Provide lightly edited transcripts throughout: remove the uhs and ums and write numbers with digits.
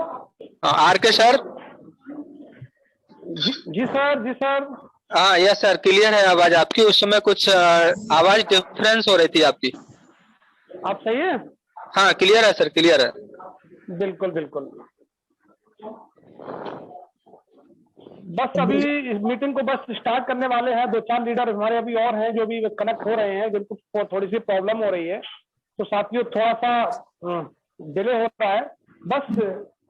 Are के sir. जी sir, जी sir. हाँ yes sir, clear है आवाज आपकी। उस समय कुछ आवाज डिफरेंस हो रही थी आपकी। आप सही है? हाँ क्लियर है सर, क्लियर है। बिल्कुल बिल्कुल। बस अभी इस मीटिंग को बस स्टार्ट करने वाले हैं। दो चार लीडर हमारे अभी और हैं जो भी कनेक्ट हो रहे हैं, जिनको थोड़ी सी प्रॉब्लम हो रही है। तो साथियों थोड़ा सा डिले हो रहा है। बस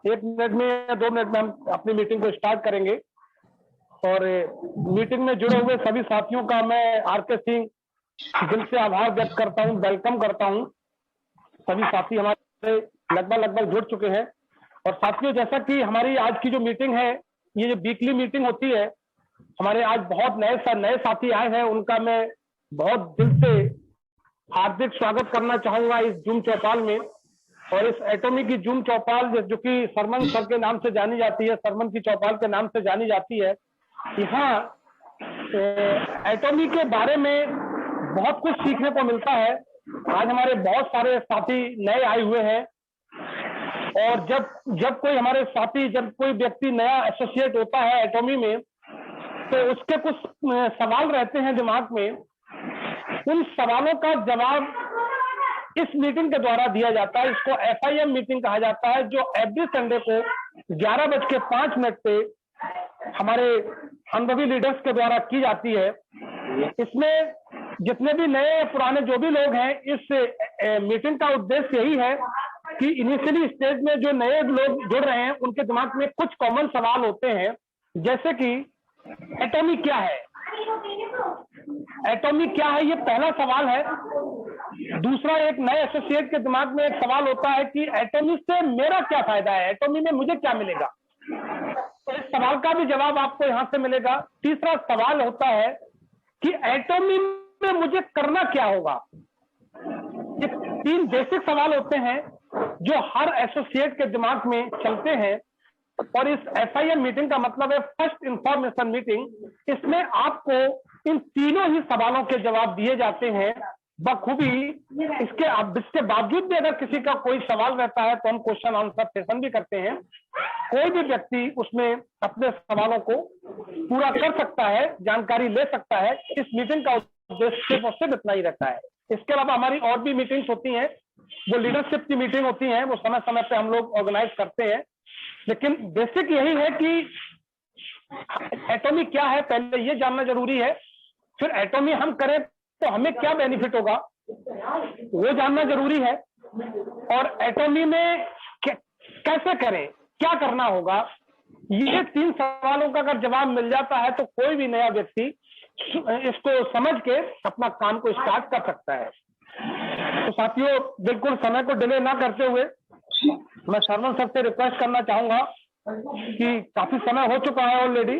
1 मिनट में या 2 मिनट में हम अपनी मीटिंग को स्टार्ट करेंगे। और मीटिंग में जुड़े हुए सभी साथियों का मैं आर के सिंह दिल से आभार व्यक्त करता हूं, वेलकम करता हूं। सभी साथी हमारे लगभग जुड़ चुके हैं। और साथियों, जैसा कि हमारी आज की जो मीटिंग है, ये जो वीकली मीटिंग होती है, हमारे आज बहुत नए साथी आए हैं। उनका मैं बहुत दिल से हार्दिक स्वागत करना चाहूंगा इस जूम चौपाल में। और इस एटॉमी की जूम चौपाल जो कि सरमन सर के नाम से जानी जाती है, सरमन की चौपाल के नाम से जानी जाती है, यहाँ एटॉमी के बारे में बहुत कुछ सीखने को मिलता है। आज हमारे बहुत सारे साथी नए आए हुए हैं। और जब कोई हमारे साथी, जब कोई व्यक्ति नया एसोसिएट होता है एटॉमी में, तो उसके कुछ सवाल रहते हैं दिमाग में। उन सवालों का जवाब इस मीटिंग के द्वारा दिया जाता है। इसको FIM मीटिंग कहा जाता है, जो एवरी संडे को 11:05 पे हमारे अनुभवी लीडर्स के द्वारा की जाती है। इसमें जितने भी नए पुराने जो भी लोग हैं, इस मीटिंग का उद्देश्य यही है कि इनिशियली स्टेज में जो नए लोग जुड़ रहे हैं, उनके दिमाग में कुछ कॉमन सवाल होते हैं, जैसे कि एटॉमी क्या है। एटॉमी क्या है, ये पहला सवाल है। दूसरा, एक नए एसोसिएट के दिमाग में एक सवाल होता है कि एटॉमी से मेरा क्या फायदा है, एटॉमी में मुझे क्या मिलेगा। तो इस सवाल का भी जवाब आपको यहां से मिलेगा। तीसरा सवाल होता है कि एटॉमी में मुझे करना क्या होगा। ये 3 बेसिक सवाल होते हैं जो हर एसोसिएट के दिमाग में चलते हैं। और इस FIM मीटिंग का मतलब है फर्स्ट इंफॉर्मेशन मीटिंग। इसमें आपको इन तीनों ही सवालों के जवाब दिए जाते हैं बखूबी। इसके बावजूद भी अगर किसी का कोई सवाल रहता है तो हम क्वेश्चन आंसर सेशन भी करते हैं। कोई भी व्यक्ति उसमें अपने सवालों को पूरा कर सकता है, जानकारी ले सकता है। इस मीटिंग का उद्देश्य सिर्फ और सिर्फ इतना ही रहता है। इसके अलावा हमारी और भी मीटिंग्स होती हैं, वो लीडरशिप की मीटिंग होती हैं, वो समय समय पे हम लोग ऑर्गेनाइज करते हैं। लेकिन बेसिक यही है कि एटॉमी क्या है, पहले ये जानना जरूरी है। फिर एटॉमी हम करें तो हमें क्या बेनिफिट होगा, वो जानना जरूरी है। और एटॉमी में कैसे करें, क्या करना होगा, ये 3 सवालों का अगर जवाब मिल जाता है तो कोई भी नया व्यक्ति इसको समझ के अपना काम को स्टार्ट कर सकता है। तो साथियों, बिल्कुल समय को डिले ना करते हुए मैं सरमन सर से रिक्वेस्ट करना चाहूंगा कि काफी समय हो चुका है ऑलरेडी,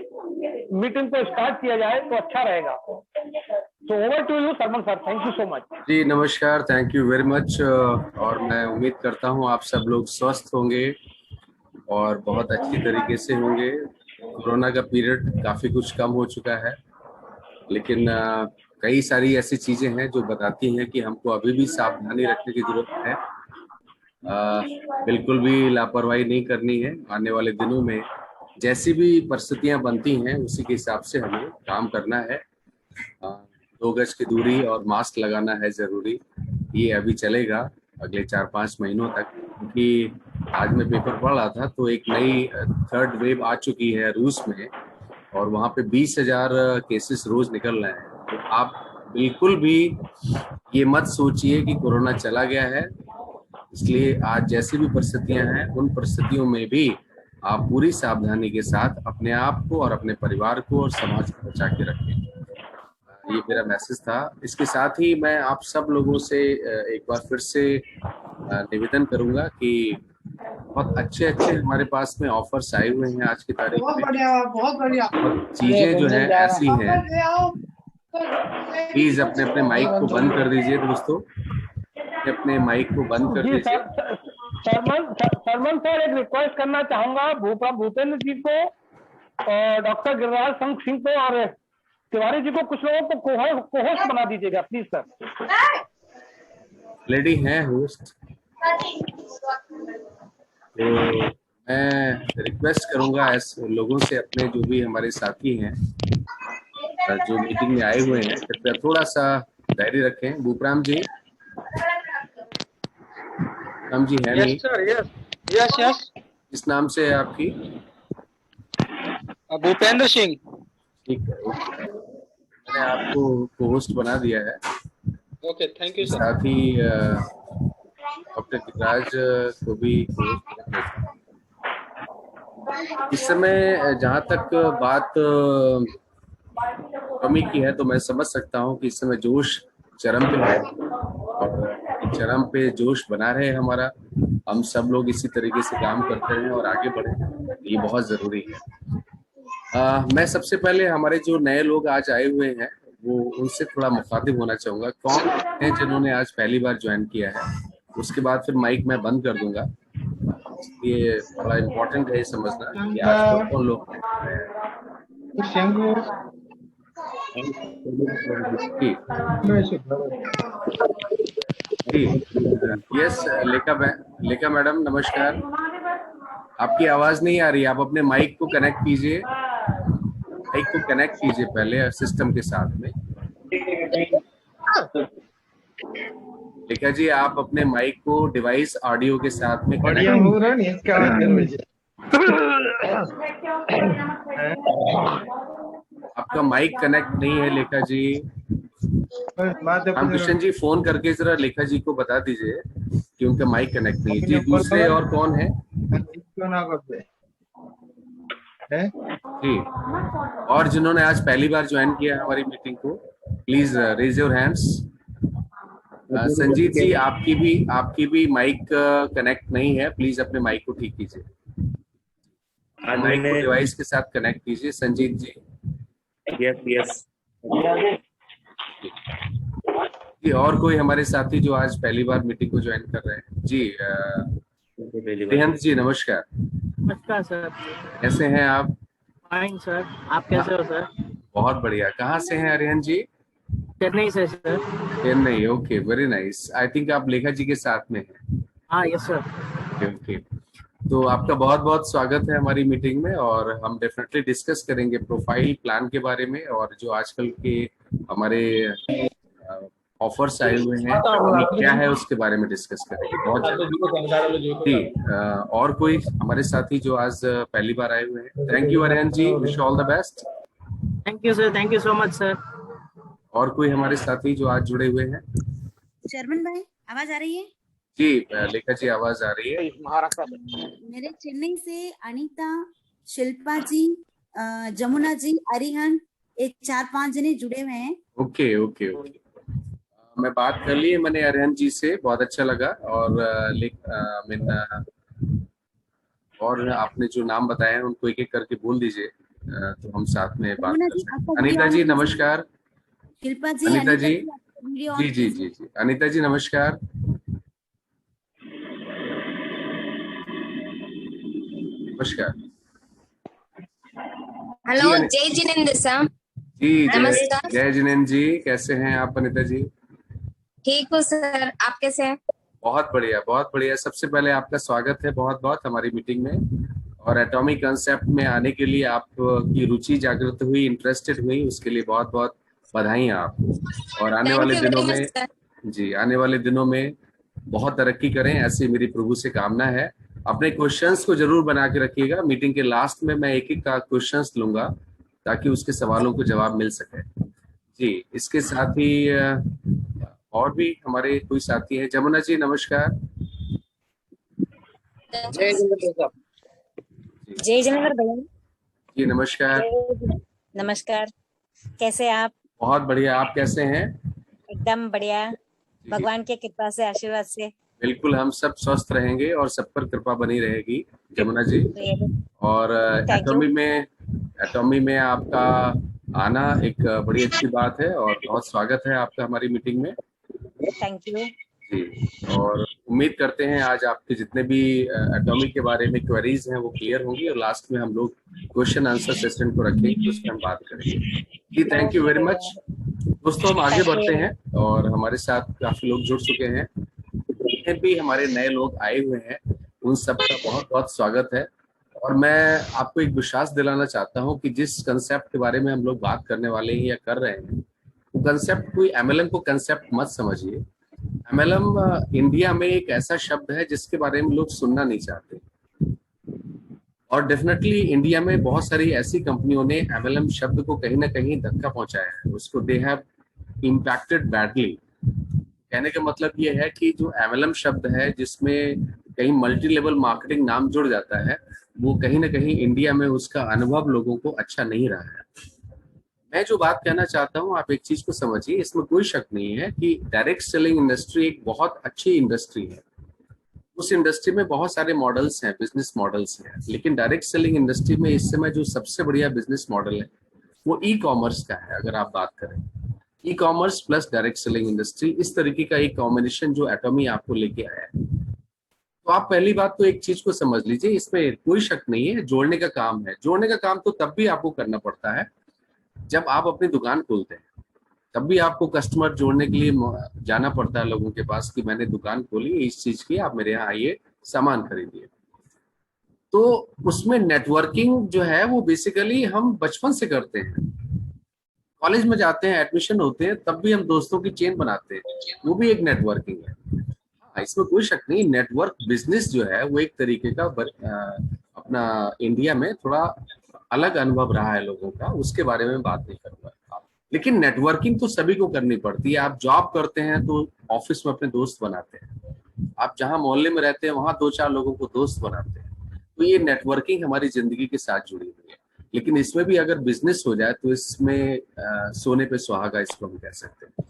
मीटिंग को स्टार्ट किया जाए तो अच्छा रहेगा। तो over to you Sarman sir, thank you so much. जी नमस्कार, थैंक यू वेरी मच। और मैं उम्मीद करता हूँ आप सब लोग स्वस्थ होंगे और बहुत अच्छी तरीके से होंगे। कोरोना का पीरियड काफ़ी कुछ कम हो चुका है, लेकिन कई सारी ऐसी चीज़ें हैं जो बताती हैं कि हमको अभी भी सावधानी रखने की जरूरत है। बिल्कुल भी लापरवाही नहीं करनी है। आने वाले दिनों में जैसी भी परिस्थितियां बनती हैं उसी के हिसाब से हमें काम करना है। 2 गज की दूरी और मास्क लगाना है जरूरी। ये अभी चलेगा अगले 4-5 महीनों तक, क्योंकि आज मैं पेपर पढ़ रहा था तो एक नई 3rd वेव आ चुकी है रूस में, और वहाँ पे 20,000 केसेस रोज निकल रहे हैं। तो आप बिल्कुल भी ये मत सोचिए कि कोरोना चला गया है। इसलिए आज जैसी भी परिस्थितियां हैं, उन परिस्थितियों में भी आप पूरी सावधानी के साथ अपने आप को और अपने परिवार को और समाज को बचा के रखें। ये मेरा मैसेज था। इसके साथ ही मैं आप सब लोगों से एक बार फिर से निवेदन करूंगा कि बहुत अच्छे हमारे पास में ऑफर्स आए हुए हैं आज की तारीख में। बहुत बढ़िया चीजें जो है ऐसी हैं, प्लीज अपने अपने माइक को बंद कर दीजिए दोस्तों, अपने माइक को बंद कर दीजिए। सरमन सर, एक रिक्वेस्ट करना चाहूंगा भूपेंद्र जी को और डॉक्टर गिरिराज सिंह को और तिवारी जी को, कुछ लोगों को को-होस्ट बना दीजिएगा प्लीज सर। लेडी हैं होस्ट, तो मैं रिक्वेस्ट करूंगा ऐसे लोगों से, अपने जो भी हमारे साथी हैं जो मीटिंग में आए हुए हैं, कृपया थोड़ा सा धैर्य रखें। भूपराम जी, राम जी है यस नहीं? Sir, yes yes yes. इस नाम से है आपकी? भूपेंद्र सिंह। ठीक है, ओके। मैंने आपको को होस्ट बना दिया है। Okay, thank you sir. साथ ही डॉक्टर गिरिराज को भी co-host बना दिया। इस समय जहाँ तक बात कमी की है, तो मैं समझ सकता हूँ कि इस समय जोश चरम पे है, और चरम पे जोश बना रहे हमारा। हम सब लोग इसी तरीके से काम करते रहें और आगे बढ़े, ये बहुत जरूरी है। मैं सबसे पहले हमारे जो नए लोग आज आए हुए हैं वो उनसे थोड़ा मुखातिब होना चाहूंगा। कौन है जिन्होंने आज पहली बार ज्वाइन किया है, उसके बाद फिर माइक मैं बंद कर दूंगा। ये बड़ा इम्पोर्टेंट है ये समझना कि आज कौन लोग जी। यस, लेखा मैडम नमस्कार। आपकी आवाज नहीं आ रही, आप अपने माइक को कनेक्ट कीजिए। माइक को कनेक्ट कीजिए पहले सिस्टम के साथ में। लेखा जी, आप अपने माइक को डिवाइस ऑडियो के साथ में कनेक्ट। आपका माइक कनेक्ट नहीं है लेखा जी। रामकृष्ण जी, फोन करके जरा लेखा जी को बता दीजिए कि उनका माइक कनेक्ट नहीं है। जी, दूसरे और कौन है? जी, और जिन्होंने आज पहली बार ज्वाइन किया हमारी मीटिंग को, please raise your hands. Sanjeet ji, आपकी भी माइक कनेक्ट नहीं है, प्लीज अपने माइक को ठीक कीजिए। माइक को डिवाइस के साथ कनेक्ट कीजिए संजीत जी। Yes yes. जी, और कोई हमारे साथी जो आज पहली बार मीटिंग को ज्वाइन कर रहे हैं? जी, रिहंत जी नमस्कार। नमस्कार सर। कैसे हैं आप? फाइन सर, आप कैसे हो सर? बहुत बढ़िया। कहाँ से हैं रिहंत जी? चेन्नई से sir. Chennai, okay, very nice. I think आप लेखा जी के साथ में हैं। हाँ यस सर। ओके, तो आपका बहुत बहुत स्वागत है हमारी मीटिंग में, और हम डेफिनेटली डिस्कस करेंगे प्रोफाइल प्लान के बारे में, और जो आजकल के हमारे ऑफर्स आए हुए हैं अभी क्या है उसके बारे में डिस्कस करेंगे। बहुत जी, और कोई हमारे साथी जो आज पहली बार आए हुए हैं? Thank you Arihant ji, wish all the best. Thank you sir, thank you so much sir. और कोई हमारे साथी जो आज जुड़े हुए हैं? शर्मन भाई, आवाज आ रही है? जी लेखा जी, आवाज आ रही है। मेरे चेन्नई से अनीता, शिल्पा जी, जमुना जी, अरिहंत, एक 4-5 जने जुड़े हुए हैं। ओके ओके ओके, मैं बात कर ली है मैंने अरिहंत जी से, बहुत अच्छा लगा। और और आपने जो नाम बताए हैं उनको एक एक करके बोल दीजिए, तो हम साथ में बात कर सकते हैं। अनीता जी नमस्कार। शिल्पा जी, अनीता जी, जी जी जी जी, अनीता जी नमस्कार। नमस्कार। हेलो, जय जिनेंद्र सर। जी नमस्कार। जय जिनेंद्र जी, कैसे हैं आप अनीता जी? ठीक हो सर, आप कैसे हैं? बहुत बढ़िया बहुत बढ़िया। सबसे पहले आपका स्वागत है बहुत बहुत हमारी मीटिंग में, और एटॉमिक कंसेप्ट में आने के लिए आपकी रुचि जागृत हुई, इंटरेस्टेड हुई, उसके लिए बहुत बहुत बधाई आपको। और आने वाले दिनों में जी, आने वाले दिनों में बहुत तरक्की करें, ऐसी मेरी प्रभु से कामना है। अपने क्वेश्चंस को जरूर बना के रखिएगा। मीटिंग के लास्ट में मैं एक एक का क्वेश्चंस लूंगा ताकि उसके सवालों को जवाब मिल सके। जी, इसके साथ ही और भी हमारे कोई साथी हैं? जमुना जी नमस्कार। जय जिनेंद्र भैया। जी नमस्कार। नमस्कार, कैसे आप? बहुत बढ़िया, आप कैसे हैं? एकदम बढ़िया, भगवान की कृपा से, आशीर्वाद से। बिल्कुल, हम सब स्वस्थ रहेंगे और सब पर कृपा बनी रहेगी जमुना जी। और एटॉमी में आपका आना एक बड़ी अच्छी बात है, और बहुत स्वागत है आपका हमारी मीटिंग में। थैंक यू जी, और उम्मीद करते हैं आज आपके जितने भी एटॉमी के बारे में क्वेरीज हैं वो क्लियर होंगी, और लास्ट में हम लोग क्वेश्चन आंसर सेशन को रखेंगे तो उसमें हम बात करेंगे। जी, थैंक यू वेरी मच दोस्तों। हम आगे बढ़ते हैं, और हमारे साथ काफी लोग जुड़ चुके हैं, जितने भी हमारे नए लोग आए हुए हैं उन सबका बहुत बहुत स्वागत है। और मैं आपको एक विश्वास दिलाना चाहता हूं कि जिस कंसेप्ट के बारे में हम लोग बात करने वाले हैं या कर रहे हैं, वो कंसेप्ट कोई एमएलएम को कंसेप्ट मत समझिए। एमएलएम इंडिया में एक ऐसा शब्द है जिसके बारे में लोग सुनना नहीं चाहते, और डेफिनेटली इंडिया में बहुत सारी ऐसी कंपनियों ने एमएलएम शब्द को कहीं ना कहीं धक्का पहुंचाया है, उसको दे हैव इम्पैक्टेड बैडली। कहने का मतलब ये है कि जो एमएलएम शब्द है जिसमें कहीं मल्टी लेवल मार्केटिंग नाम जुड़ जाता है, वो कहीं ना कहीं इंडिया में उसका अनुभव लोगों को अच्छा नहीं रहा है। मैं जो बात कहना चाहता हूँ, आप एक चीज को समझिए, इसमें कोई शक नहीं है कि डायरेक्ट सेलिंग इंडस्ट्री एक बहुत अच्छी इंडस्ट्री है। उस इंडस्ट्री में बहुत सारे मॉडल्स हैं, बिजनेस मॉडल्स हैं, लेकिन डायरेक्ट सेलिंग इंडस्ट्री में इस समय जो सबसे बढ़िया बिजनेस मॉडल है वो ई कॉमर्स का है। अगर आप बात करें e commerce plus direct selling industry, इस तरीके का एक कॉम्बिनेशन जो एटॉमी आपको लेके आया है, तो आप पहली बात तो एक चीज को समझ लीजिए, इसमें कोई शक नहीं है, जोड़ने का काम है। जोड़ने का काम तो तब भी आपको करना पड़ता है जब आप अपनी दुकान खोलते हैं, तब भी आपको कस्टमर जोड़ने के लिए जाना पड़ता है लोगों के पास कि मैंने दुकान खोली इस चीज की, आप मेरे यहाँ आइए सामान खरीदिए। तो उसमें नेटवर्किंग जो है वो बेसिकली हम बचपन से करते हैं। कॉलेज में जाते हैं, एडमिशन होते हैं, तब भी हम दोस्तों की चेन बनाते हैं, वो भी एक नेटवर्किंग है। हाँ, इसमें कोई शक नहीं, नेटवर्क बिजनेस जो है वो एक तरीके का अपना इंडिया में थोड़ा अलग अनुभव रहा है लोगों का, उसके बारे में बात नहीं करूंगा। लेकिन नेटवर्किंग तो सभी को करनी पड़ती है। आप जॉब करते हैं तो ऑफिस में अपने दोस्त बनाते हैं, आप जहां मोहल्ले में रहते हैं वहां 2-4 लोगों को दोस्त बनाते हैं, तो ये नेटवर्किंग हमारी जिंदगी के साथ जुड़ी हुई है। लेकिन इसमें भी अगर बिजनेस हो जाए तो इसमें सोने पे सुहागा, इसको हम कह सकते हैं।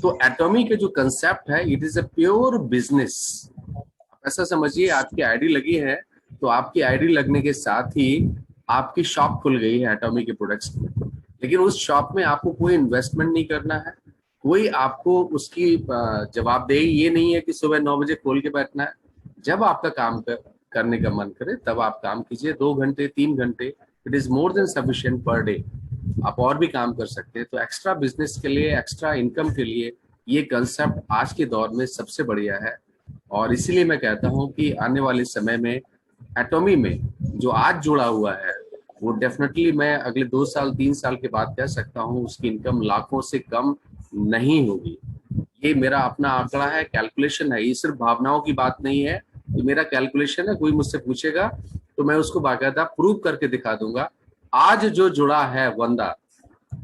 तो एटॉमी के जो कंसेप्ट है, it is a pure business. आप ऐसा समझिए, आपकी आईडी लगी है तो आपकी आईडी लगने के साथ ही आपकी शॉप खुल गई है एटॉमी के प्रोडक्ट्स में। लेकिन उस शॉप में आपको कोई इन्वेस्टमेंट नहीं करना है, कोई आपको उसकी जवाबदेही ये नहीं है कि सुबह 9 बजे खोल के बैठना है। जब आपका काम करने का मन करे तब आप काम कीजिए, 2 घंटे 3 घंटे, it is more than sufficient per day. आप और भी काम कर सकते हैं। तो एक्स्ट्रा बिजनेस के लिए, एक्स्ट्रा इनकम के लिए ये कंसेप्ट आज के दौर में सबसे बढ़िया है। और इसीलिए मैं कहता हूँ कि आने वाले समय में एटॉमी में जो आज जुड़ा हुआ है वो डेफिनेटली मैं अगले 2 साल 3 साल के बाद कह सकता हूँ उसकी इनकम लाखों से कम नहीं होगी। ये मेरा अपना आंकड़ा है, कैलकुलेशन है, ये सिर्फ भावनाओं की बात नहीं है, ये मेरा कैलकुलेशन है। कोई मुझसे पूछेगा तो मैं उसको बाकायदा प्रूव करके दिखा दूंगा। आज जो जुड़ा है बंदा,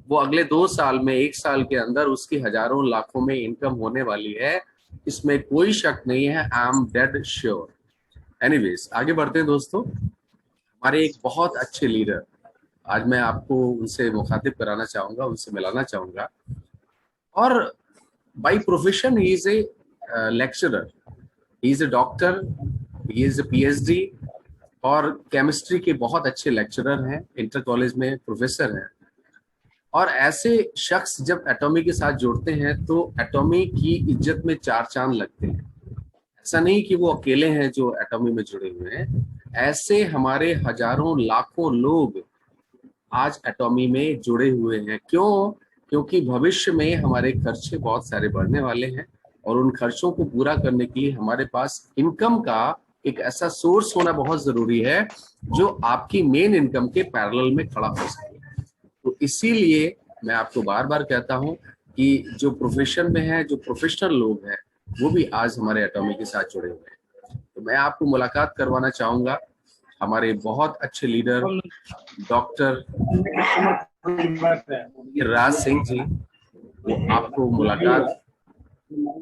वो अगले 2 साल में, 1 साल के अंदर उसकी हजारों लाखों में इनकम होने वाली है, इसमें कोई शक नहीं है। I am dead sure. Anyways, आगे बढ़ते हैं दोस्तों। हमारे एक बहुत अच्छे लीडर, आज मैं आपको उनसे मुखातिब कराना चाहूंगा, उनसे मिलाना चाहूंगा। और by profession he is a lecturer, he is a doctor, he is a PhD, और केमिस्ट्री के बहुत अच्छे लेक्चरर हैं, इंटर कॉलेज में प्रोफेसर हैं। और ऐसे शख्स जब एटॉमी के साथ जुड़ते हैं तो एटॉमी की इज्जत में 4 चांद लगते हैं। ऐसा नहीं कि वो अकेले हैं जो एटॉमी में जुड़े हुए हैं, ऐसे हमारे हजारों लाखों लोग आज एटॉमी में जुड़े हुए हैं। क्यों? क्योंकि भविष्य में हमारे खर्चे बहुत सारे बढ़ने वाले हैं, और उन खर्चों को पूरा करने के लिए हमारे पास इनकम का एक ऐसा सोर्स होना बहुत जरूरी है जो आपकी मेन इनकम के पैरेलल में खड़ा हो सके। तो इसीलिए मैं आपको बार बार कहता हूं कि जो प्रोफेशन में है, जो प्रोफेशनल लोग हैं, वो भी आज हमारे एटॉमी के साथ जुड़े हुए हैं। तो मैं आपको मुलाकात करवाना चाहूंगा हमारे बहुत अच्छे लीडर डॉक्टर राज सिंह जी। वो आपको मुलाकात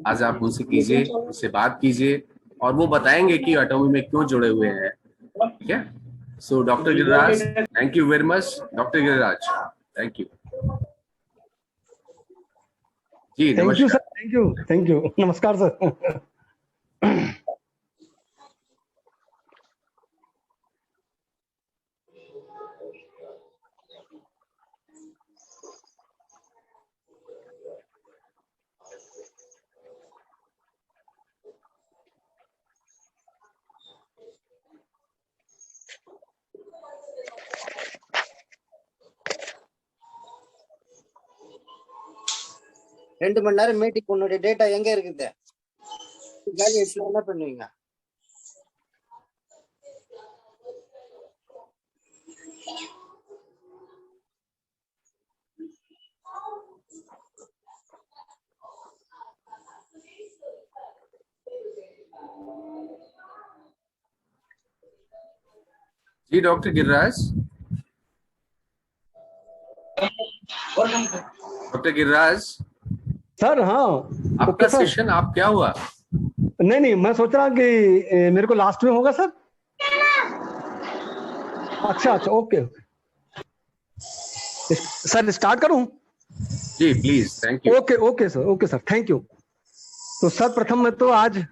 आज आप उनसे कीजिए, उनसे बात कीजिए, और वो बताएंगे कि एटॉमी में क्यों जुड़े हुए हैं। ठीक है? So doctor Giriraj, thank you very much. Doctor Giriraj, thank you ji. Thank you नमस्कार। सर, थैंक यू, नमस्कार सर। ரெண்டு மணி நேரம் மீட்டிங், உன்னுடைய டேட்டா எங்க இருக்குது? காலி என்ன பண்ணுவீங்க? जी doctor Giriraj. Doctor Giriraj, sir हाँ आपका ओके सर। सेशन आप क्या हुआ? नहीं मैं सोच रहा कि मेरे को लास्ट में होगा सर। अच्छा ओके सर, स्टार्ट करूं? जी please, thank you. Okay sir, thank you. तो सर प्रथम मैं तो आज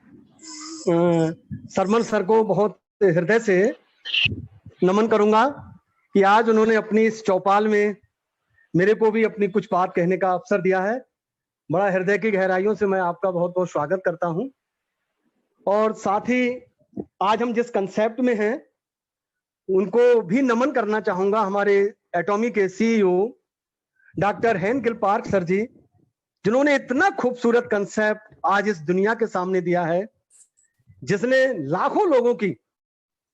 सरमन सर को बहुत हृदय से नमन करूंगा कि आज उन्होंने अपनी इस चौपाल में मेरे को भी अपनी कुछ बात कहने का अवसर दिया है। बड़ा हृदय की गहराइयों से मैं आपका बहुत बहुत स्वागत करता हूं। और साथ ही आज हम जिस कंसेप्ट में हैं उनको भी नमन करना चाहूंगा, हमारे एटॉमी के सीईओ डॉक्टर हेनकिल पार्क सर जी, जिन्होंने इतना खूबसूरत कंसेप्ट आज इस दुनिया के सामने दिया है, जिसने लाखों लोगों की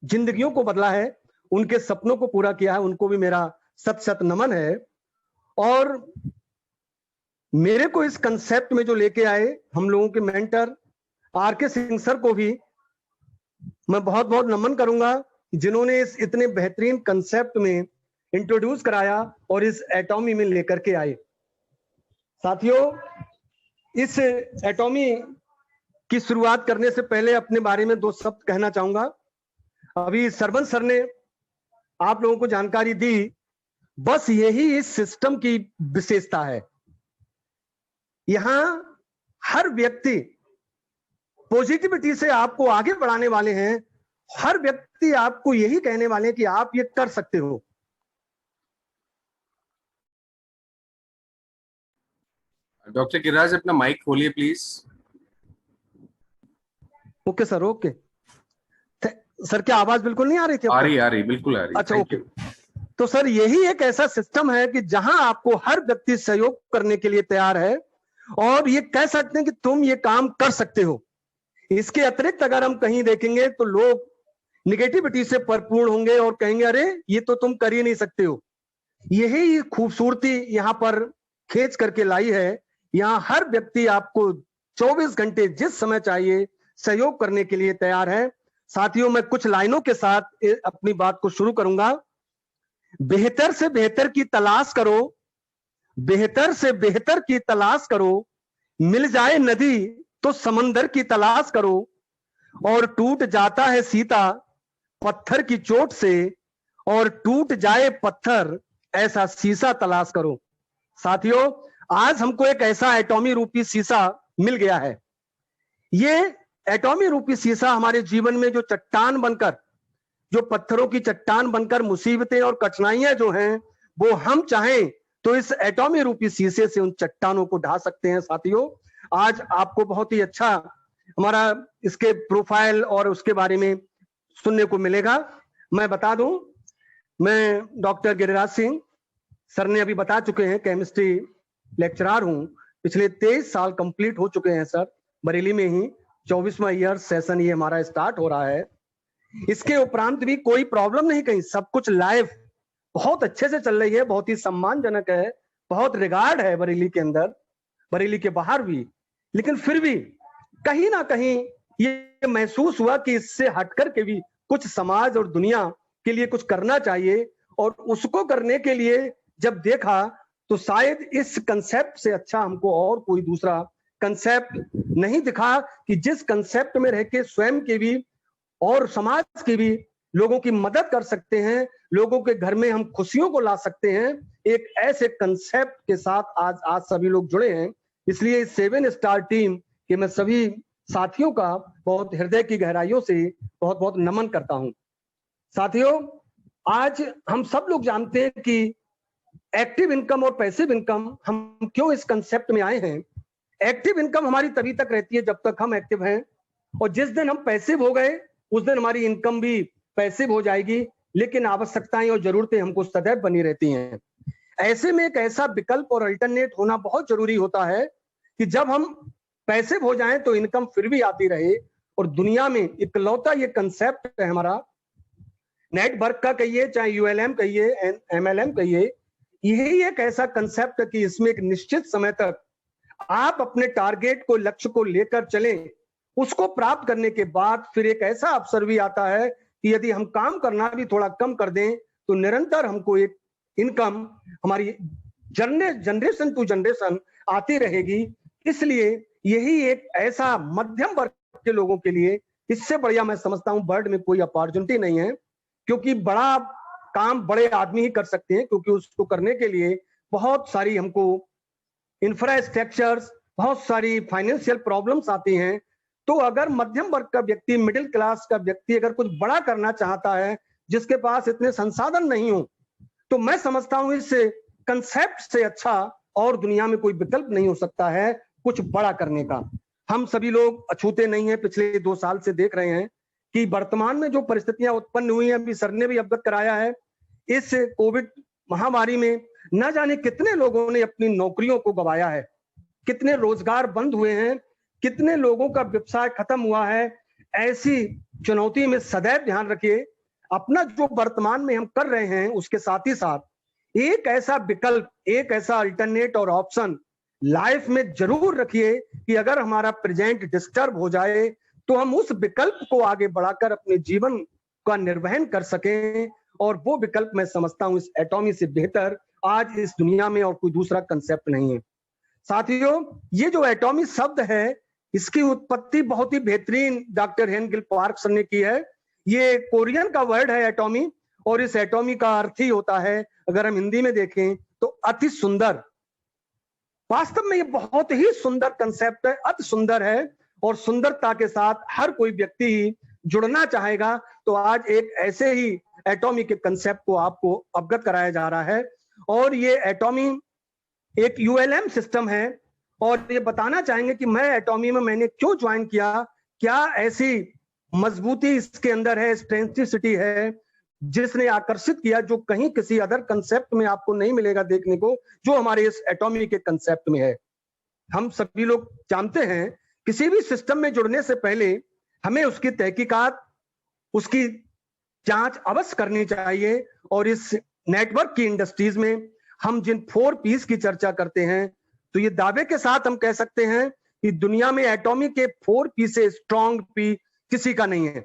जिंदगियों को बदला है, उनके सपनों को पूरा किया है। उनको भी मेरा सत सत नमन है। और मेरे को इस कंसेप्ट में जो लेके आए हम लोगों के मेंटर आर.के. सिंह सर को भी मैं बहुत बहुत नमन करूंगा, जिन्होंने इस इतने बेहतरीन कंसेप्ट में इंट्रोड्यूस कराया और इस एटॉमी में लेकर के आए। साथियों, इस एटॉमी की शुरुआत करने से पहले अपने बारे में दो शब्द कहना चाहूंगा। अभी सरवन सर ने आप लोगों को जानकारी दी, बस यही इस सिस्टम की विशेषता है। यहां हर व्यक्ति पॉजिटिविटी से आपको आगे बढ़ाने वाले हैं। हर व्यक्ति आपको यही कहने वाले हैं कि आप ये कर सकते हो। डॉक्टर गिरिराज, अपना माइक खोलिए please. Okay sir, okay sir. क्या आवाज बिल्कुल नहीं आ रही थी? आ रही, बिल्कुल आ रही। अच्छा ओके। तो सर यही एक ऐसा सिस्टम है कि जहां आपको हर व्यक्ति सहयोग करने के लिए तैयार है और ये कह सकते हैं कि तुम ये काम कर सकते हो। इसके अतिरिक्त अगर हम कहीं देखेंगे तो लोग निगेटिविटी से भरपूर होंगे और कहेंगे अरे ये तो तुम कर ही नहीं सकते हो। यही खूबसूरती यहाँ पर खींच करके लाई है। यहाँ हर व्यक्ति आपको 24 घंटे जिस समय चाहिए सहयोग करने के लिए तैयार है। साथियों, मैं कुछ लाइनों के साथ अपनी बात को शुरू करूंगा। बेहतर से बेहतर की तलाश करो, बेहतर से बेहतर की तलाश करो, मिल जाए नदी तो समंदर की तलाश करो, और टूट जाता है सीता पत्थर की चोट से, और टूट जाए पत्थर ऐसा शीशा तलाश करो। साथियों, आज हमको एक ऐसा एटॉमी रूपी शीशा मिल गया है। ये एटॉमी रूपी शीशा हमारे जीवन में जो चट्टान बनकर, जो पत्थरों की चट्टान बनकर मुसीबतें और कठिनाइयां जो हैं, वो हम चाहें तो इस एटॉमी रूपी शीशे से उन चट्टानों को ढा सकते हैं। साथियों, आज आपको बहुत ही अच्छा हमारा इसके प्रोफाइल और उसके बारे में सुनने को मिलेगा। मैं बता दूं, मैं डॉक्टर गिरिराज सिंह, सर ने अभी बता चुके हैं, केमिस्ट्री लेक्चरर हूं। पिछले 23 साल कंप्लीट हो चुके हैं सर, बरेली में ही 24वां ईयर सेशन ये हमारा स्टार्ट हो रहा है। इसके उपरांत भी कोई प्रॉब्लम नहीं, कहीं सब कुछ लाइव बहुत अच्छे से चल रही है, बहुत ही सम्मानजनक है, बहुत रिगार्ड है बरेली के अंदर, बरेली के बाहर भी। लेकिन फिर भी कहीं ना कहीं ये महसूस हुआ कि इससे हटकर के भी कुछ समाज और दुनिया के लिए कुछ करना चाहिए। और उसको करने के लिए जब देखा तो शायद इस कंसेप्ट से अच्छा हमको और कोई दूसरा कंसेप्ट नहीं दिखा कि जिस कंसेप्ट में रह के स्वयं के भी और समाज के भी लोगों की मदद कर सकते हैं, लोगों के घर में हम खुशियों को ला सकते हैं। एक ऐसे कंसेप्ट के साथ आज सभी लोग जुड़े हैं। इसलिए इस 7 स्टार टीम के मैं सभी साथियों का बहुत हृदय की गहराइयों से बहुत बहुत नमन करता हूं। साथियों, आज हम सब लोग जानते हैं कि एक्टिव इनकम और पैसिव इनकम, हम क्यों इस कंसेप्ट में आए हैं। एक्टिव इनकम हमारी तभी तक रहती है जब तक हम एक्टिव हैं, और जिस दिन हम पैसिव हो गए उस दिन हमारी इनकम भी पैसिव हो जाएगी। लेकिन आवश्यकताएं और जरूरतें हमको सदैव बनी रहती हैं। ऐसे में एक ऐसा विकल्प और अल्टरनेट होना बहुत जरूरी होता है कि जब हम पैसिव हो जाएं तो इनकम फिर भी आती रहे। और दुनिया में इकलौता ये कंसेप्ट है हमारा, नेटवर्क का कहिए, चाहे यूएलएम कहिए, एमएलएम कहिए, यही एक ऐसा कंसेप्ट है कि इसमें एक निश्चित समय तक आप अपने टारगेट को, लक्ष्य को लेकर चलें। उसको प्राप्त करने के बाद फिर एक ऐसा अवसर भी आता है कि यदि हम काम करना भी थोड़ा कम कर दें तो निरंतर हमको एक इनकम हमारी जनरेशन टू जनरेशन आती रहेगी। इसलिए यही एक ऐसा मध्यम वर्ग के लोगों के लिए इससे बढ़िया मैं समझता हूं वर्ल्ड में कोई अपॉर्चुनिटी नहीं है, क्योंकि बड़ा काम बड़े आदमी ही कर सकते हैं, क्योंकि उसको करने के लिए बहुत सारी हमको इंफ्रास्ट्रक्चर्स, बहुत सारी फाइनेंशियल प्रॉब्लम्स आती हैं। तो अगर मध्यम वर्ग का व्यक्ति, मिडिल क्लास का व्यक्ति अगर कुछ बड़ा करना चाहता है, जिसके पास इतने संसाधन नहीं हो, तो मैं समझता हूं इस कंसेप्ट से अच्छा और दुनिया में कोई विकल्प नहीं हो सकता है कुछ बड़ा करने का। हम सभी लोग अछूते नहीं हैं, पिछले 2 साल से देख रहे हैं कि वर्तमान में जो परिस्थितियां उत्पन्न हुई हैं, अभी सर ने भी अवगत कराया है, इस कोविड महामारी में न जाने कितने लोगों ने अपनी नौकरियों को गंवाया है, कितने रोजगार बंद हुए हैं, कितने लोगों का व्यवसाय खत्म हुआ है। ऐसी चुनौती में सदैव ध्यान रखिए, अपना जो वर्तमान में हम कर रहे हैं उसके साथ ही साथ एक ऐसा विकल्प, एक ऐसा अल्टरनेट और ऑप्शन लाइफ में जरूर रखिए कि अगर हमारा प्रेजेंट डिस्टर्ब हो जाए तो हम उस विकल्प को आगे बढ़ाकर अपने जीवन का निर्वहन कर सकें। और वो विकल्प मैं समझता हूं इस एटॉमी से बेहतर आज इस दुनिया में और कोई दूसरा कंसेप्ट नहीं है। साथियों, ये जो एटॉमी शब्द है, इसकी उत्पत्ति बहुत ही बेहतरीन डॉक्टर हेनगिल पार्क सर ने की है। ये कोरियन का वर्ड है एटॉमी, और इस एटॉमी का अर्थ ही होता है, अगर हम हिंदी में देखें तो अति सुंदर। वास्तव में ये बहुत ही सुंदर कंसेप्ट है, अति सुंदर है, और सुंदरता के साथ हर कोई व्यक्ति ही जुड़ना चाहेगा। तो आज एक ऐसे ही एटॉमी के कंसेप्ट को आपको अवगत कराया जा रहा है। और ये एटॉमी एक ULM सिस्टम है, और ये बताना चाहेंगे कि मैं एटॉमी में मैंने क्यों ज्वाइन किया, क्या ऐसी मजबूती इसके अंदर है, स्ट्रेंथिसिटी है जिसने आकर्षित किया, जो कहीं किसी अदर कंसेप्ट में आपको नहीं मिलेगा देखने को, जो हमारे इस एटॉमी के कंसेप्ट में है। हम सभी लोग जानते हैं किसी भी सिस्टम में जुड़ने से पहले हमें उसकी तहकीकात, उसकी जांच अवश्य करनी चाहिए। और इस नेटवर्क की इंडस्ट्रीज में हम जिन 4 P's की चर्चा करते हैं, तो ये दावे के साथ हम कह सकते हैं कि दुनिया में एटॉमी के 4 P से स्ट्रॉन्ग P किसी का नहीं है।